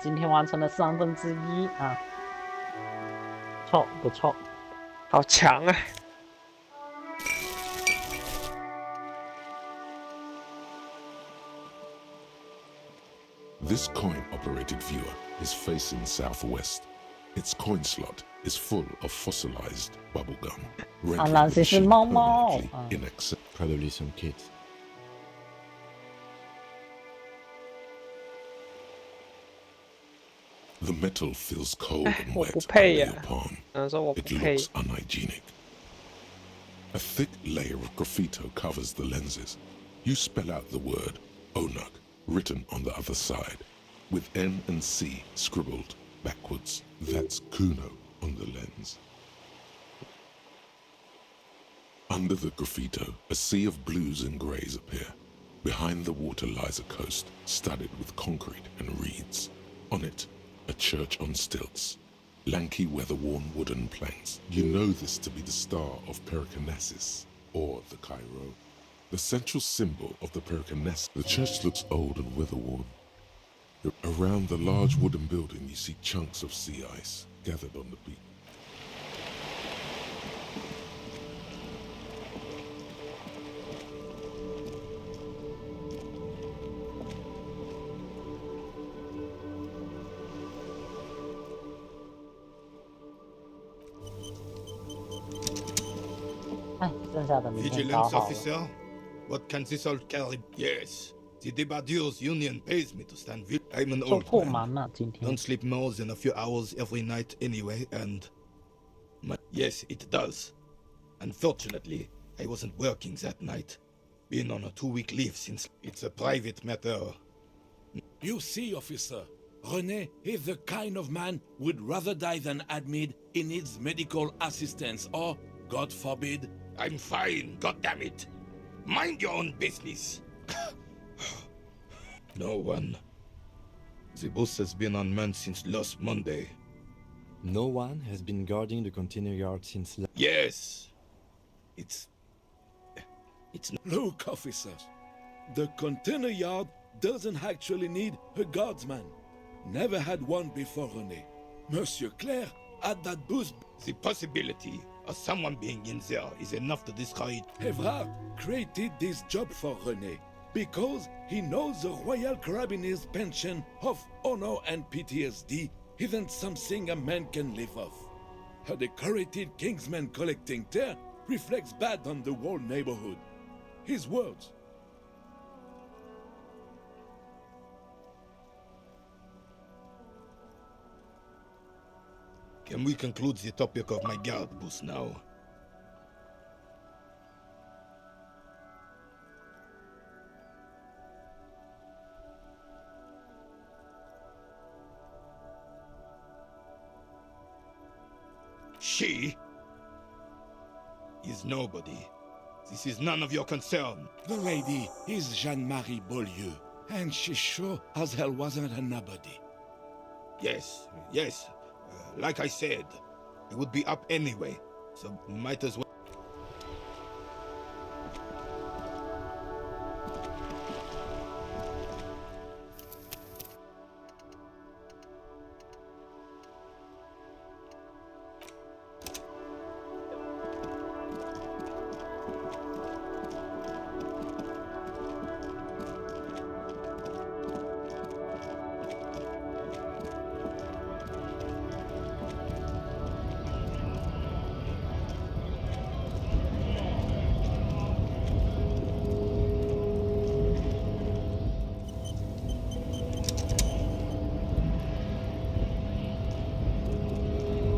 今天完成了1/3啊，不错，好强啊！ This coin-operated viewer is facing southwest. Its coin slot is full of fossilized bubblegum, rendering the machine permanently inaccessible. Probably some kids. The metal feels cold and 我 wet 不 on 配 the 呀 palm. 说我不 It 配。 looks unhygienic. A thick layer of graffito covers the lenses. You spell out the word Onug written on the other side, with N and C scribbled backwards. That's Kuno on the lens. Under the graffito, a sea of blues and greys appear. Behind the water lies a coast, studded with concrete and reeds. On it, a church on stilts. Lanky, weather-worn wooden planks. You know this to be the star of Periconesus, or the Cairo. The central symbol of the Periconesus. The church looks old and weather-worn. Around the large wooden building, you see chunks of sea ice gathered on the beach. 哎，剩下的明天 Vigilance 搞好了。 officer? What can this all carry? Yes. The Debardeurs Union pays me to stand vigil. I'm an 做 old 破 man. 蛮嘛，今天 Don't sleep more than a few hours every night anyway, and... Yes, it does. Unfortunately, I wasn't working that night. Been on a 2-week leave since... It's a private matter. You see, officer, René is the kind of man would rather die than admit he needs medical assistance or, God forbid... I'm fine, goddammit. Mind your own business. No one. The bus has been unmanned since last Monday. No one has been guarding the container yard since Yes. It's... Look, officers. The container yard doesn't actually need a guardsman. Never had one before René. Monsieur Claire had that boost. The possibility of someone being in there is enough to destroy it. Evrard created this job for René because he knows the Royal Carabiniers' pension of honor and PTSD isn't something a man can live off. A decorated kingsman collecting dirt reflects bad on the whole neighborhood. His words. Can we conclude the topic of my guard boost now? She is nobody. This is none of your concern. The lady is Jeanne-Marie Beaulieu, and she sure as hell wasn't a nobody. Yes, yes. Like I said, I would be up anyway, so might as well.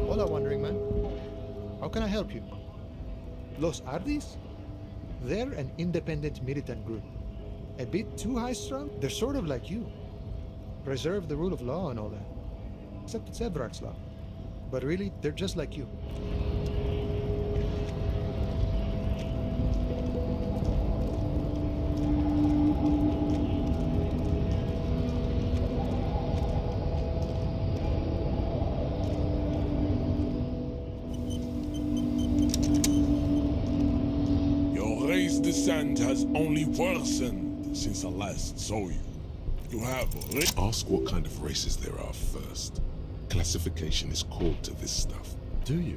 Hola, Wandering Man. How can I help you? Los Ardis? They're an independent militant group. A bit too high-strung? They're sort of like you. Preserve the rule of law and all that. Except it's Evrard's law. But really, they're just like you. Descent has only worsened since I last saw you. You have... Ask what kind of races there are first. Classification is called to this stuff. Do you?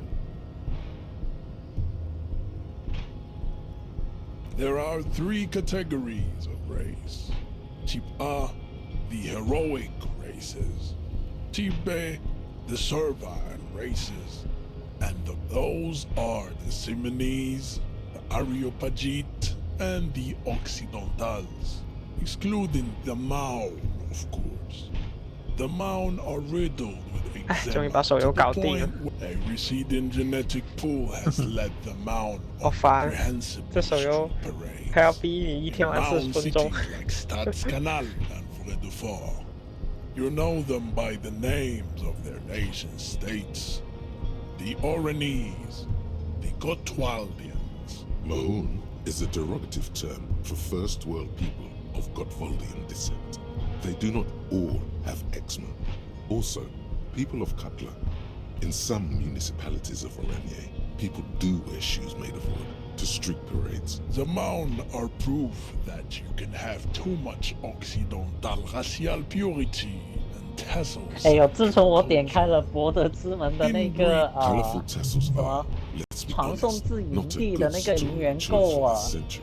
There are 3 categories of race. Type A, the heroic races. Type B, the servile races. And those are the Simonese, the Areopagite, and the Occidentals, excluding the Maun, of course. The Maun are riddled with eczema to the point where a receding genetic pool has led the Maun incomprehensibly parade. Maun cities like Stadskanal and Fredefort. You know them by the names of their nation-states. The Oranese, the Gotwaldians, Mahon is a derogative term for first world people of Gotvaldian descent. They do not all have eczema. Also, people of Katla, in some municipalities of Oranje, people do wear shoes made of wood to street parades. The Maun are proof that you can have too much Occidental racial purity and tassels. 哎呦，自从我点开了博德之门的那个Colorful tassels 什么 are, let's be 传送 honest, 至营 not a 地的 good 那个 story 银元 chosen 购 for 啊 this，century.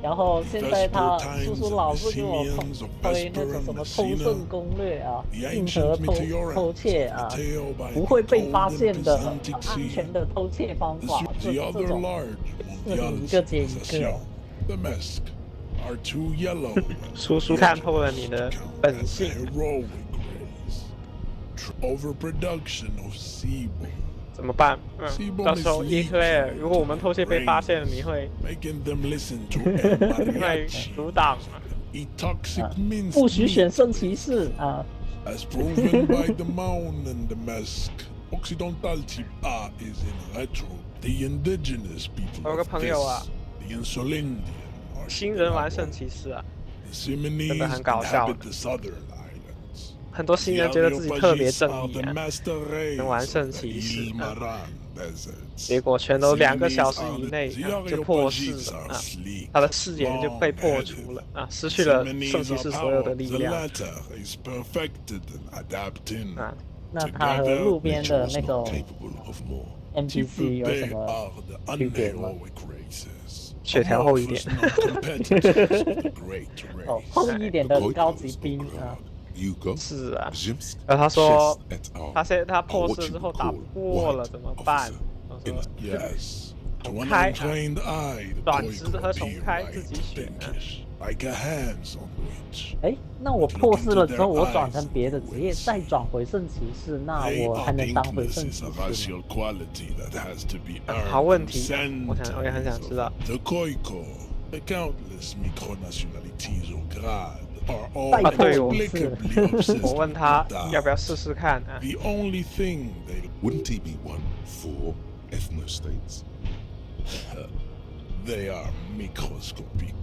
然后现在他 Vesper 叔 times 叔老 and 是给我 Messenians of 推那 Vesper 种什 and 么偷 Messina, 顺攻略啊， the 硬 ancient 核偷 meteorites 窃 of 啊， Mateo by 不会被 the 发 golden 现的 Byzantic 安 sea. 全的偷窃方法， The 这 other 种 large 是 mondial 一个接一个 civilization.。The mask are too yellow. 叔叔看透了你的本性。 Heroic race. Overproduction of sebum. 怎么办？到时候伊克莱尔，如果我们偷窃被发现了，你会 Making them listen to 因为 mariachi. 阻挡 Eat toxic mince 不许 meat. 选圣骑士啊！ As proven by the Maun and the mask, Occidental type A is in retro. The indigenous 我有 people 个 of 朋友啊 this, the Insulindian, are 新人玩圣骑士啊， The 真的 Simonese 很搞笑 inhabit the southern islands. 很多新 The 人觉得自己特别 Areopagis 正 are 义 the 啊， master race 能玩圣 of the 骑士 Ilmaran deserts. 结果全都2个 Simonese 小时 are 以 the 内就破视 Areopagis 了 are 啊， sleek, 他的视野就被破除了啊，失去了圣 Simonese 骑 are 士所有的 power. 力 The 量 latter is perfected and adapting. 啊。那他和路边的那种 capable of more. NPC 有什 They 么 are the 区别吗？ unheroic races. 血条厚一点 Amorphous non-competitors of the great 哦 race. 厚一点的高级兵啊。 Yugo, 是啊， Zimsk, 然后他说 Chest et al. 他 are 破 what 视 you 之后 would 打 call 不过了 white 怎么办？ officer 我 in 说 Yes. To an 重开 untrained eye, the 转 boy 职和 could 重 be 开 right 自己选啊。 pinkish, like a hands on which. 哎，那我破事了之后，我转成别的职业，再转回圣骑士，那 Hey, 我还能当回 pinkness 圣 is 骑 a 士吗？ racial quality that has to be 好 earned 问 from 题，我也很想知道。 The Koiko, the countless micronationalities or grad, are all 再破一 inexplicably 次， obsessed 我问他 with 要不要 that. 试试看啊？ The only thing they Wouldn't he be one for ethno states? they are microscopic.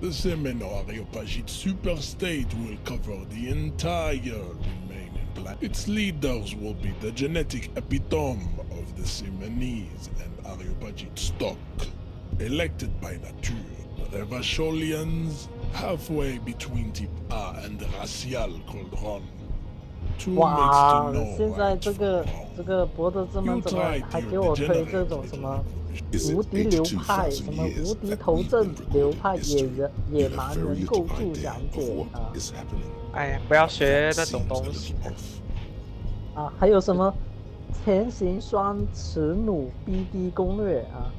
The seminal Areopagite superstate will cover the entire remaining planet. Its leaders will be the genetic epitome of the Simonese and Areopagite stock, elected by nature. Revacholians, halfway between type A and racial cauldron. Two makes 哇 to，know 现在 right 这 from 个 wrong. 这个博德之门怎么还给我推这种什么无敌流派，什么无敌头阵流派野蛮人构筑详解啊 Is happening. 哎呀，不要学那种东西。啊，还有什么前行双齿弩 BD 攻略啊，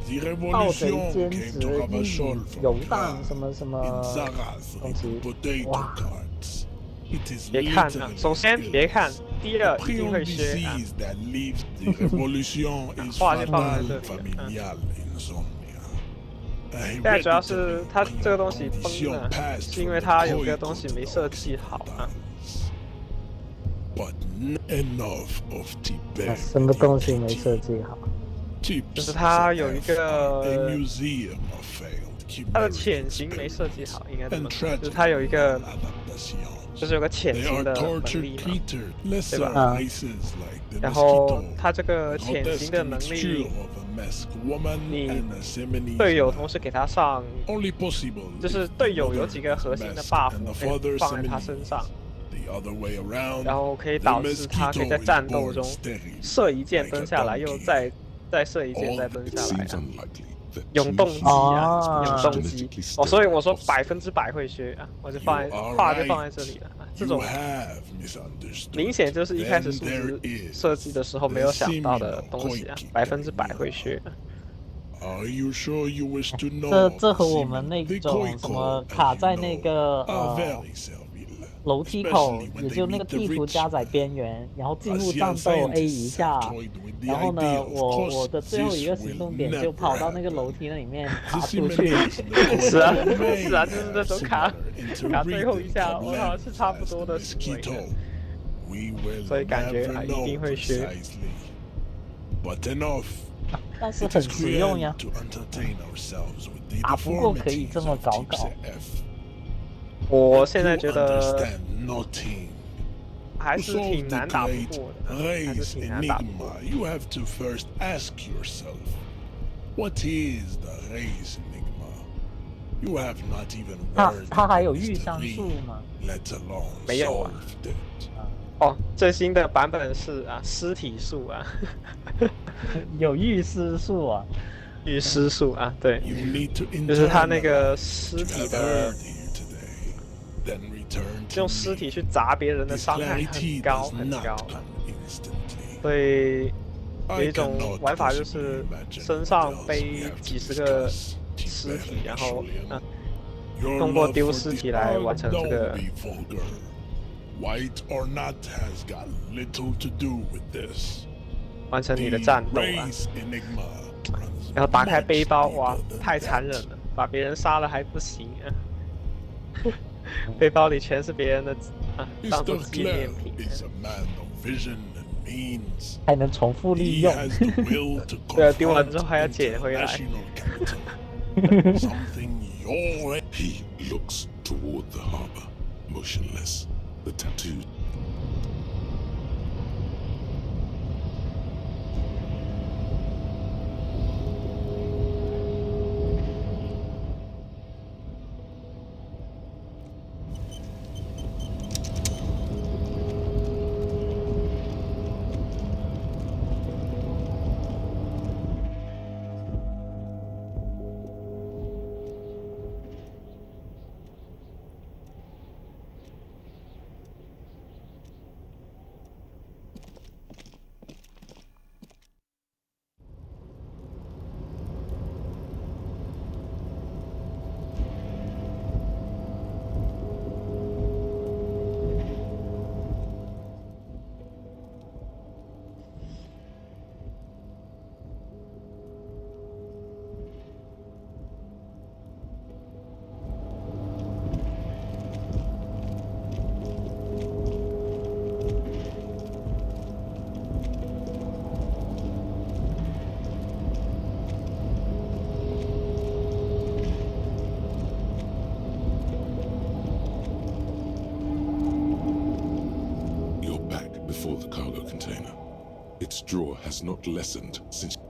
The 盗贼 revolution 兼 came 职 to 一 Ravachol 语 from 游 Prague 荡什么什 in 么 Zaraz 东西 potato 哇， carts. It is 别看啊， literally 首先别看，第二 a 一定 prion 会学啊。 disease that leaves the revolution is 话就放在 fatal 这里了 familial insomnia. 现在主要是它这个东西崩了，是因为它有个东西没设计好啊。 But enough of 啊 Tibet. 什么东西没设计好？ 就 Tips 是它有一 a 个 museum of failed 它的 chimeric 潜行没设计好，应该这 and 么说，就是 tragic 它有一个 adaptations. 就是有个潜 They 行 are 的能 tortured 力嘛， creatures, 对 lesser 吧？ races like the 然后 mosquito, 它这个潜 grotesque 行的能 mixture 力， of a masked woman 你 and a Simonese 队友 man. 同时给他上， Only possible 就是 if 队 the 友有 mother 几个核心的 masked buff and the 可以 father 放在他身 Simonese. 上， The other way around, 然后可以 the 导致他可以在 mosquito 战 is 斗 born 中 sterile, 射一箭 like a 蹲下来，又 donkey. 再射一箭 All 再蹲 It 下来 seems 啊。 unlikely that 永 two 动机 humans 啊，永 with 动机 genetically 哦，所以我说 stable offspring 100%会削啊，我就放在 You are 话就放 right. 在这里了啊。这 You 种 have misunderstood. 明显就是一开始 Then 数 there 值 is 设计的时候没有想到的东西啊 the ，100%会削。 Are you sure you wish to know? 这 of 和 the 我们那 Simonese? 种什么 The 卡在 Koiko, 那 as 个 you know, are very servile. 楼梯口， Especially when 也 they 就那个 meet the 地图 rich 加载边缘，然后进入 Asian 战斗 A 一 scientists 下 have toyed with the 然后呢， idea of 我的 course 最后一个 this 行动 will 点就 never 跑到那个 happen. 楼梯那里面 The 爬出去。 Simonese 是啊 may 是啊，就是这 have 种卡 similar 卡最后一下， interrelated 我好像是差不 problems 多 as 的 the 行为 mosquito. We will 所以感觉 never 啊一 know 定会削。 precisely. But enough. 但是 It 很 is 实用 cruel 呀， to entertain ourselves with the 打不过可以 deformities 这么 of 搞搞。 Gypsy F. 我 But 现在 you 觉得 understand nothing. 还 To 是 solve 挺 the 难打不 great 过的，还是 race 挺难打不过。 enigma, you have to first ask yourself, what is the race enigma? You have not even 它 learned 还 the 有预算 mystery, 数吗？ let alone 没有啊。 solved it. 哦，最新的版本是啊，尸体术啊，有预师术啊，预尸术啊，对 You need to 就是他那个 internalize 尸 what 体 you have 的 heard here today, then return to 用尸 me. 体去砸别人的 This 伤害很 clarity 高 does 很 not 高， come instantly. 所以有 I 一种 cannot 玩法就 possibly 是 imagine 身 what 上 else we 背 have to 几十个 discuss. 尸体， Tiberian 然后 Julian. 通 Your 过 love 丢 for 尸 this 体来完成这 don't 个。 be vulgar. White or not has got little to do with this. 完成你的 The 战斗啊， race enigma runs 然后打开背 much 包，哇， deeper than 太残 that. 忍了，把别人杀了还不行啊！背包里全是别人的啊，当做 Mr. 纪念 Clare 品。 is a man of vision and means. 还能重复利 He 用。 has the will to 对啊，丢完 confront 之后还要捡回来。 international capital. Something your He looks toward the harbor, motionless, the tattoo. You're back before the cargo container. Its draw has not lessened since. "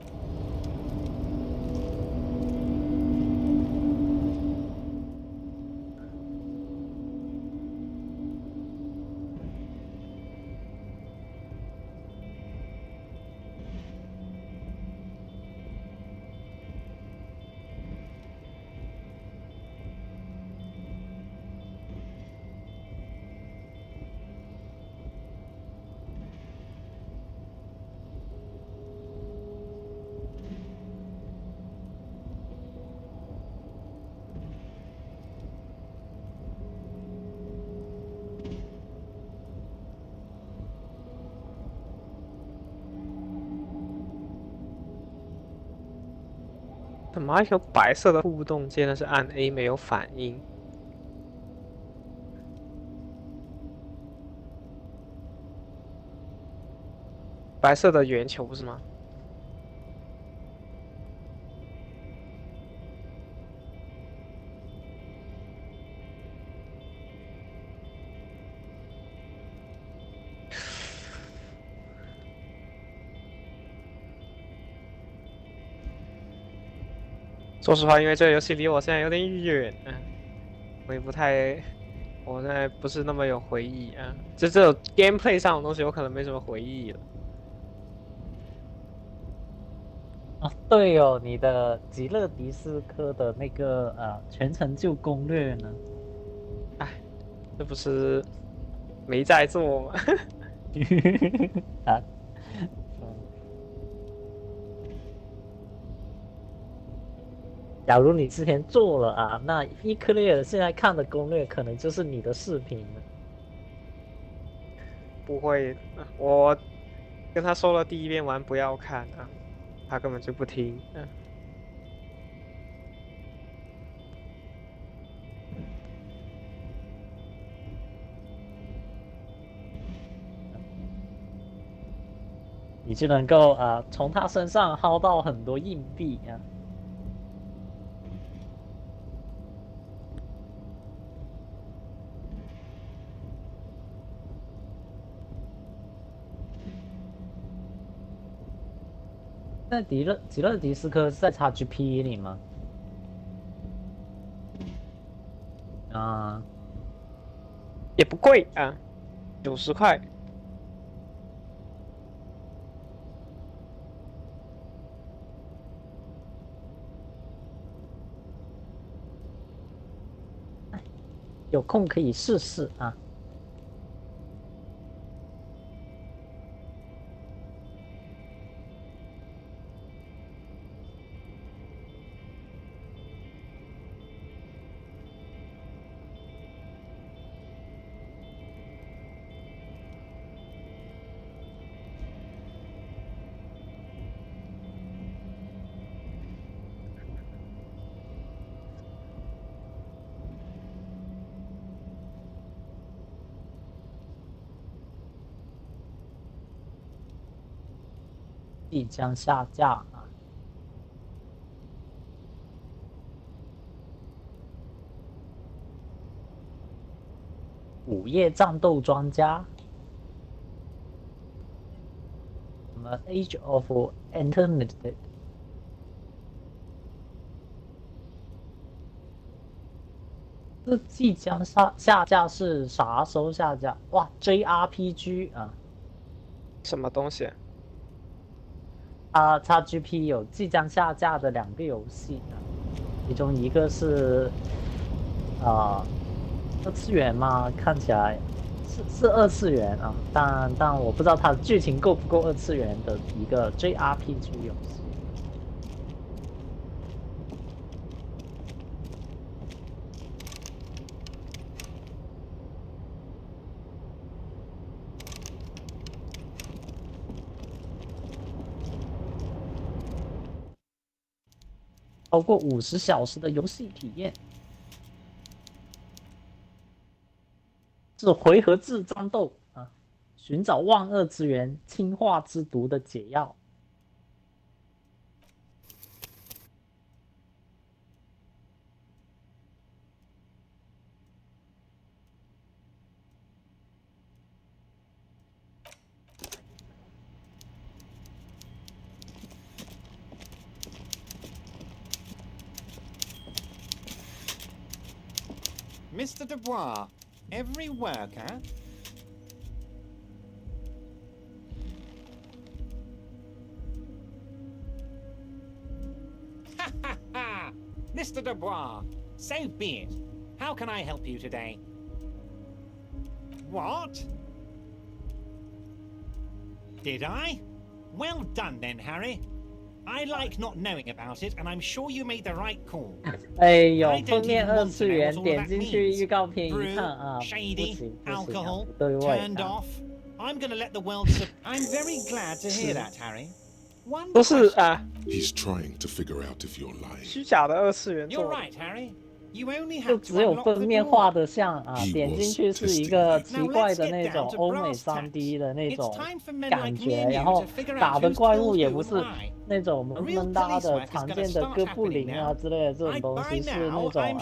怎么有白色的互动键？那是按 A 没有反应。白色的圆球不是吗？说实话，因为这个游戏离我现在有点远，我也不太，我现在不是那么有回忆啊。就这种 gameplay 上的东西，我可能没什么回忆了。啊，对哦，你的极乐迪斯科的那个全成就攻略呢？这不是没在做吗？啊，假如你之前做了啊，那一克列尔现在看的攻略可能就是你的视频了。不会，我跟他说了第一遍玩不要看啊，他根本就不听。你就能够从他身上薅到很多硬币啊。那极乐迪斯科是在 XGP 里吗？啊，也不贵啊，90块。有空可以试试啊。即将下架啊！午夜战斗专家，什么 Age of Eternity？ 这即将下架是啥时候下架？哇 ，JRPG 啊！什么东西？XGP 有即将下架的2个游戏啊，其中一个是二次元嘛，看起来是二次元啊，但我不知道它的剧情够不够二次元的一个 JRPG 游戏。超过50小时的游戏体验，是回合制战斗啊，寻找万恶之源、氰化之毒的解药。Mr. Dubois, every worker... Ha ha ha! Mr. Dubois, so be it. How can I help you today? What? Did I? Well done then, Harry. I like not knowing about it, and I'm sure you made the right call. 哎呦，封面二次元，点进去预告片一看啊，不行， alcohol, 不对味 turned off. I'm gonna let the world. I'm very glad to hear that, Harry. 都是He's trying to figure out if you're lying. 虚假的二次元 You're 做的。 right, Harry. You only 就 have 只 to 有 unlock 封 the 面 door. 画的像啊，点进去是一个奇怪的那种欧美3D 的那种感觉，然后打的怪物也不是那种萌萌哒的常见的哥布林啊之类的这种东西，是那种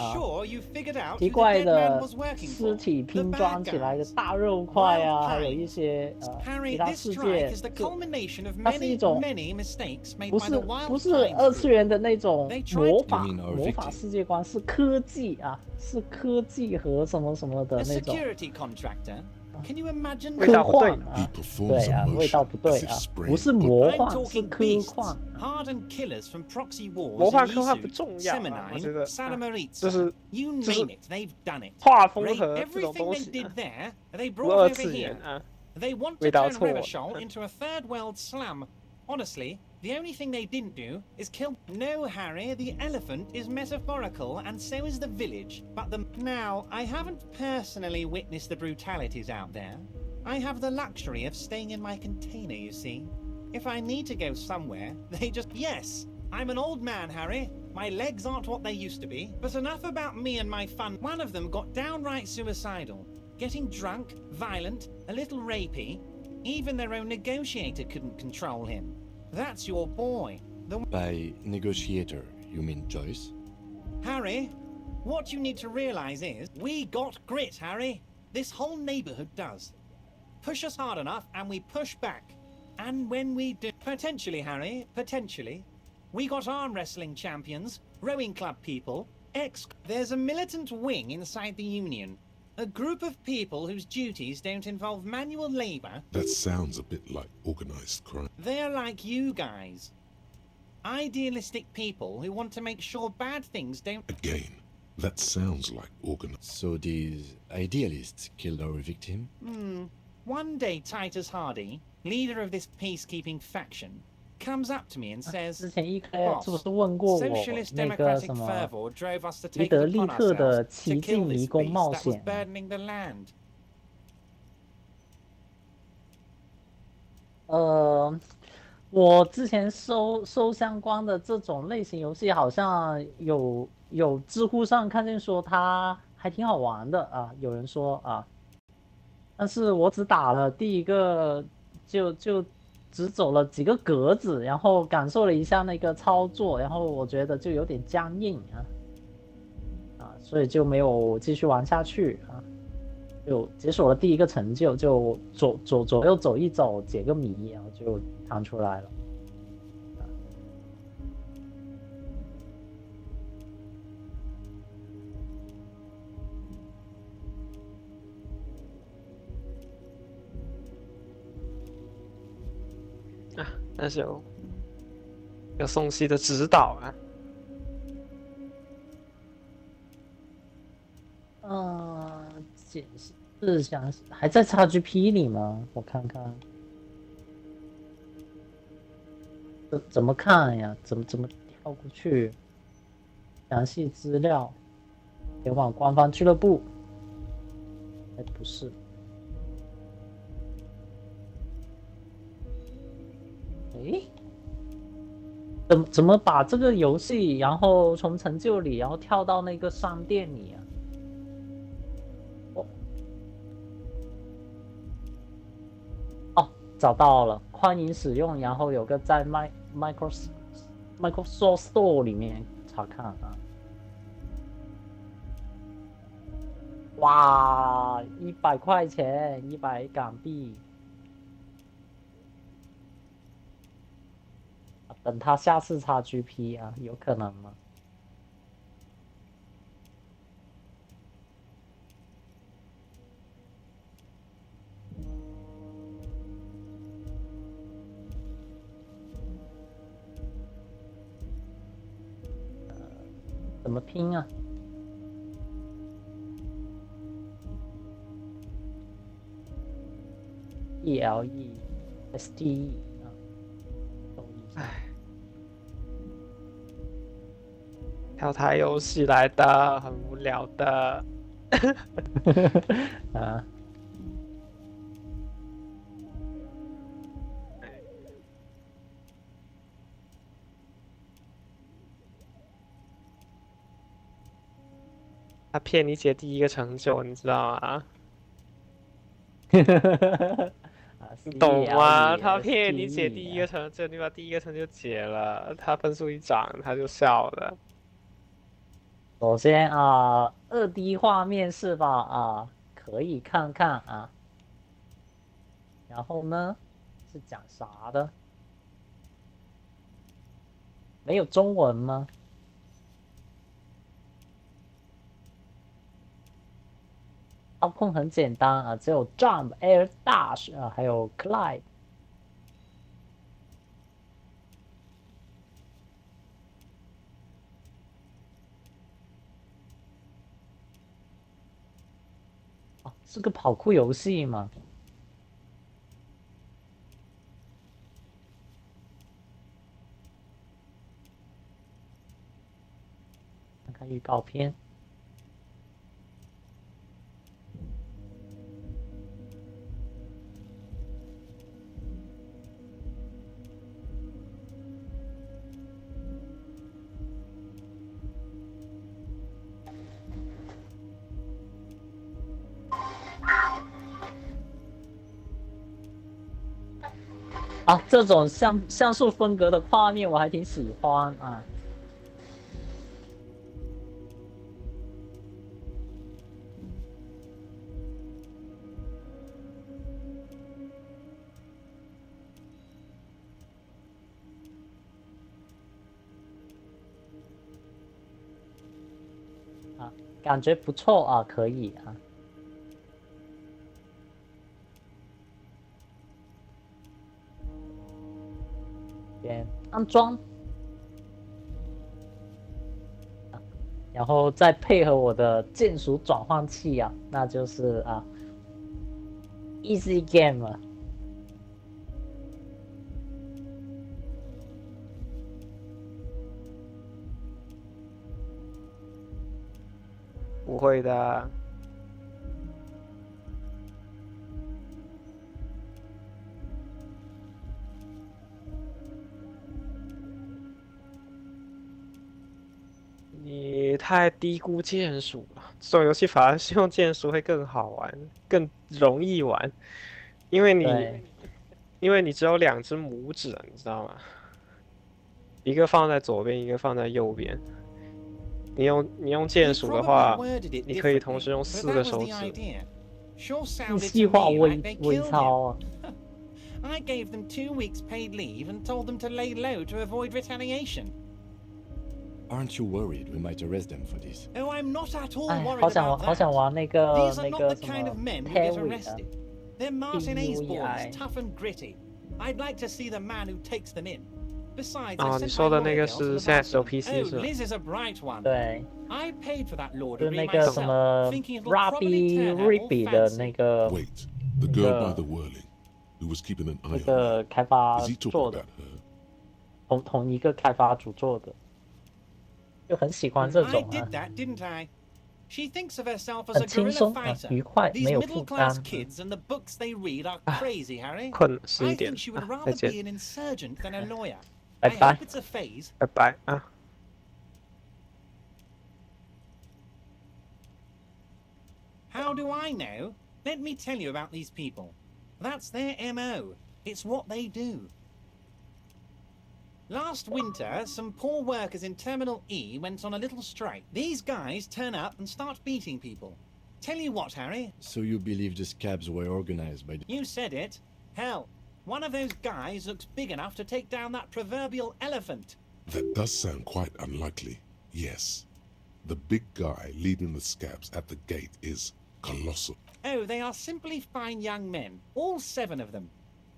奇怪的尸体拼装起来的大肉块啊，还有一些其他世界，它是一种不是二次元的那种魔法世界观，是科技啊，是科技和什么什么的那种。Can you imagine 科幻啊，对啊，味道不对啊，不是魔幻，是科幻。魔幻科幻不重要啊，我觉得就是画风和这种东西，不二次元啊，味道错了。 Honestly, the only thing they didn't do is kill... No, Harry, the elephant is metaphorical, and so is the village. But the... Now, I haven't personally witnessed the brutalities out there. I have the luxury of staying in my container, you see. If I need to go somewhere, they just... Yes, I'm an old man, Harry. My legs aren't what they used to be. But enough about me and my fun. One of them got downright suicidal. Getting drunk, violent, a little rapey. Even their own negotiator couldn't control him. That's your boy. By negotiator, you mean Joyce? Harry, what you need to realize is we got grit, Harry. This whole neighborhood does. Push us hard enough and we push back. And when we do, potentially, Harry, potentially, we got arm wrestling champions, rowing club people, there's a militant wing inside the union. A group of people whose duties don't involve manual labor. That sounds a bit like organized crime. They're like you guys. Idealistic people who want to make sure bad things don't... Again, that sounds like organized... So these idealists killed our victim? One day Titus Hardy, leader of this peacekeeping faction, comes up to me and says, 之前Boss, 是不是问过我 socialist 那个 democratic 什么 fervor drove us to 彼 take 得 it 利 upon 特的 ourselves 奇 to 境 kill 迷 this 宫 beast 冒 that was 险？ burdening the land? 我之前搜相关的这种类型游戏，好像有知乎上看见说它还挺好玩的啊，有人说啊，但是我只打了第一个，就只走了几个格子，然后感受了一下那个操作，然后我觉得就有点僵硬啊，所以就没有继续玩下去啊。就解锁了第一个成就，就左右走一走，解个谜，然后就弹出来了。但是有宋希的指导啊。解释详细还在 XGP 里吗？我看看，怎么看呀？怎么跳过去？详细资料，前往官方俱乐部。哎，不是。诶，怎么把这个游戏，然后从成就里，然后跳到那个商店里啊？哦，找到了，欢迎使用，然后有个在 Microsoft Store 里面查看啊。哇，100块钱，100港币。等他下次XGP啊，有可能吗？怎么拼啊？ELESTE 啊，懂意思。跳台游戏来的，很无聊的。啊。他骗你解第一个成就，你知道吗？你懂吗？他骗你解第一个成就，你把第一个成就解了，他分数一涨，他就笑了。首先啊，2D 画面是吧？啊，可以看看啊。然后呢，是讲啥的？没有中文吗？操控很简单啊，只有 Jump、Air、Dash 啊，还有 Glide。是个跑酷游戏嘛？看看预告片。啊，这种像素风格的画面我还挺喜欢啊。感觉不错啊，可以啊。先安装，然后再配合我的键鼠转换器啊，那就是easy game 了。不会的。你太低估键鼠了，这种游戏反而是用键鼠会更好玩，更容易玩，因为你只有2只拇指，你知道吗？一个放在左边，一个放在右边。你用键鼠的话，你可以同时用4个手指。日系化微操啊！ I gave them 2 weeks paid leave and told them to lay low to avoid retaliation. Aren't you worried we might arrest them for this? Oh, I'm not at all 哎， worried 好想 about 好 that. 想玩那个 These are 那 not 个 the 什 kind 么 of men who get Perry 的 arrested. They're Martinez PUI boys, tough and gritty. I'd like to see the man who takes them in. Besides, 哦， I 你 sent 说 my 的那 lawyer 个 girl 是 to 现在 the 只有 bathroom. PC Oh, 是吧？ Liz is a bright one. 对， I paid for that law 就 degree 那个什 myself, 么 thinking it will Robbie probably turn out all Ribby 的 fancy. 那个 Wait, the girl by the whirling, who was keeping an 那 eye on 个 me. 开发 Is he talking 做的 about，her? 同一个开发组做的，就很喜欢这 I 种 did that, didn't I? She thinks of herself as 很 a 轻 guerrilla 松 fighter. 愉快， These 没有负 middle-class 担。 kids and the books they read are crazy, Harry. 困了 I 11点 think she would 啊，再 rather 见 be，an insurgent than a lawyer. 拜 I 拜 hope it's a phase. 拜拜啊。How do I know? Let me tell you about these people. That's their MO. It's what they do. Last winter, some poor workers in Terminal E went on a little strike. These guys turn up and start beating people. Tell you what, Harry. So you believe the scabs were organized by the... You said it. Hell, one of those guys looks big enough to take down that proverbial elephant. That does sound quite unlikely, yes. The big guy leading the scabs at the gate is colossal. Oh, they are simply fine young men, all 7 of them.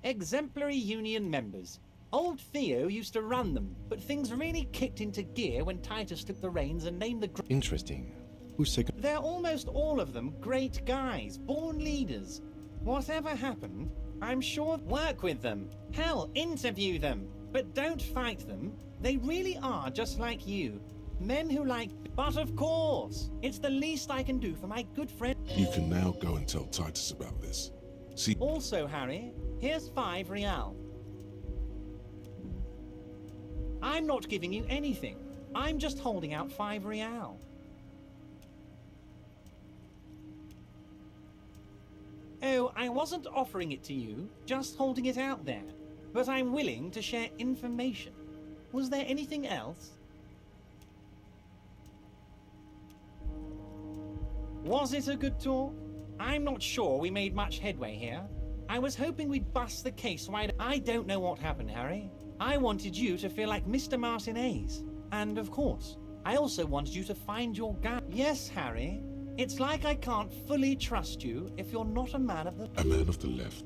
Exemplary union members. Old Theo used to run them, but things really kicked into gear when Titus took the reins and named the... Interesting. Who's second? They're almost all of them great guys, born leaders. Whatever happened, I'm sure work with them. Hell, interview them. But don't fight them. They really are just like you. Men who like... But of course, it's the least I can do for my good friend. You can now go and tell Titus about this. See... Also, Harry, here's 5 real. I'm not giving you anything. I'm just holding out 5 real. Oh, I wasn't offering it to you, just holding it out there. But I'm willing to share information. Was there anything else? Was it a good talk? I'm not sure we made much headway here. I was hoping we'd bust the case wide. I don't know what happened, Harry. I wanted you to feel like Mr. Martinez. And of course, I also wanted you to find your guy. Yes, Harry. It's like I can't fully trust you if you're not a man of the... A man of the left.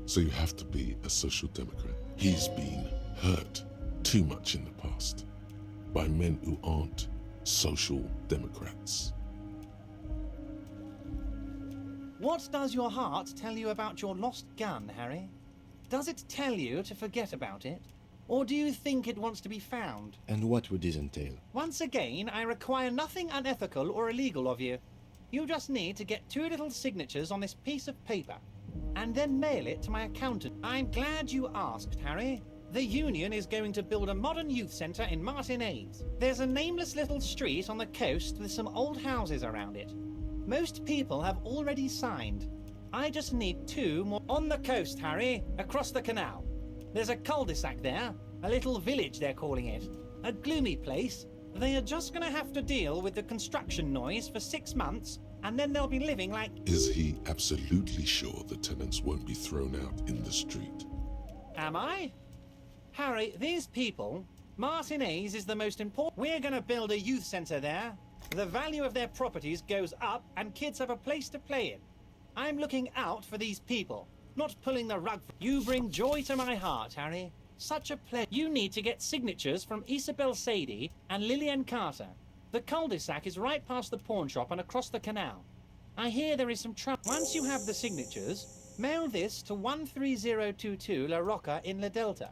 So you have to be a social democrat. He's been hurt too much in the past by men who aren't social democrats. What does your heart tell you about your lost gun, Harry? Does it tell you to forget about it? Or do you think it wants to be found? And what would this entail? Once again, I require nothing unethical or illegal of you. You just need to get 2 little signatures on this piece of paper, and then mail it to my accountant. I'm glad you asked, Harry. The Union is going to build a modern youth centre in Martinez. There's a nameless little street on the coast with some old houses around it. Most people have already signed. I just need 2 more... On the coast, Harry, across the canal. There's a cul-de-sac there, a little village they're calling it. A gloomy place. They are just gonna have to deal with the construction noise for 6 months, and then they'll be living like... Is he absolutely sure the tenants won't be thrown out in the street? Am I? Harry, these people... Martinez is the most important... We're gonna build a youth centre there. The value of their properties goes up, and kids have a place to play in. I'm looking out for these people, not pulling the rug. You bring joy to my heart, Harry. Such a pleasure. You need to get signatures from Isabel Sadie and Lillian Carter. The cul-de-sac is right past the pawn shop and across the canal. I hear there is some trouble. Once you have the signatures, mail this to 13022 La Rocca in La Delta.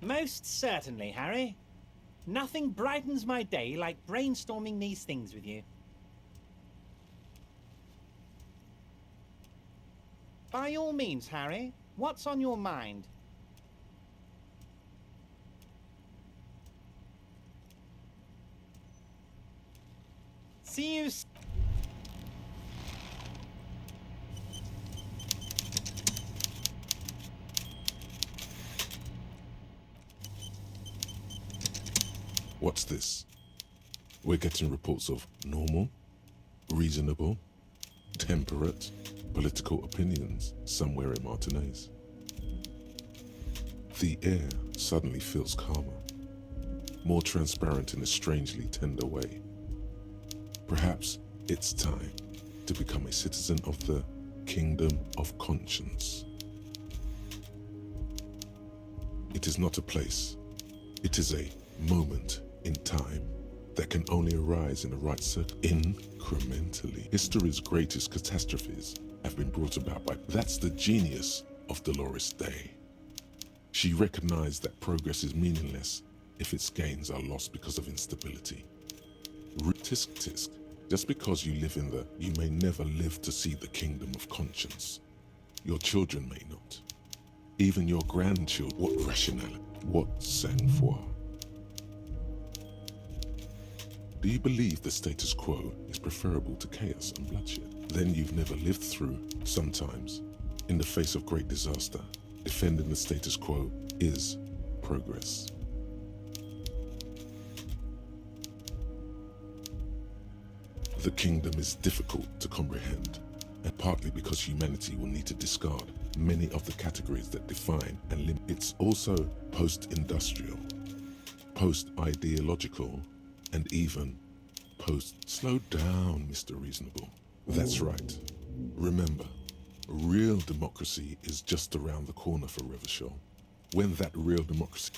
Most certainly, Harry. Nothing brightens my day like brainstorming these things with you. By all means, Harry. What's on your mind? See you. What's this? We're getting reports of normal, reasonable, temperate, political opinions somewhere in Martinez. The air suddenly feels calmer, more transparent in a strangely tender way. Perhaps it's time to become a citizen of the Kingdom of Conscience. It is not a place, it is a moment in time that can only arise in the right circle incrementally. History's greatest catastrophes have been brought about by... That's the genius of Dolores Day. She recognized that progress is meaningless if its gains are lost because of instability. Tisk tisk. Just because you live in the... You may never live to see the kingdom of conscience. Your children may not. Even your grandchildren. What rationality? What sang-froid? Do you believe the status quo is preferable to chaos and bloodshed? Then you've never lived through. Sometimes, in the face of great disaster, defending the status quo is progress. The kingdom is difficult to comprehend, and partly because humanity will need to discard many of the categories that define and limit. It's also post-industrial, post-ideological, and even Slow down, Mr. Reasonable. That's right. Remember, real democracy is just around the corner for Revachol. When that real democracy...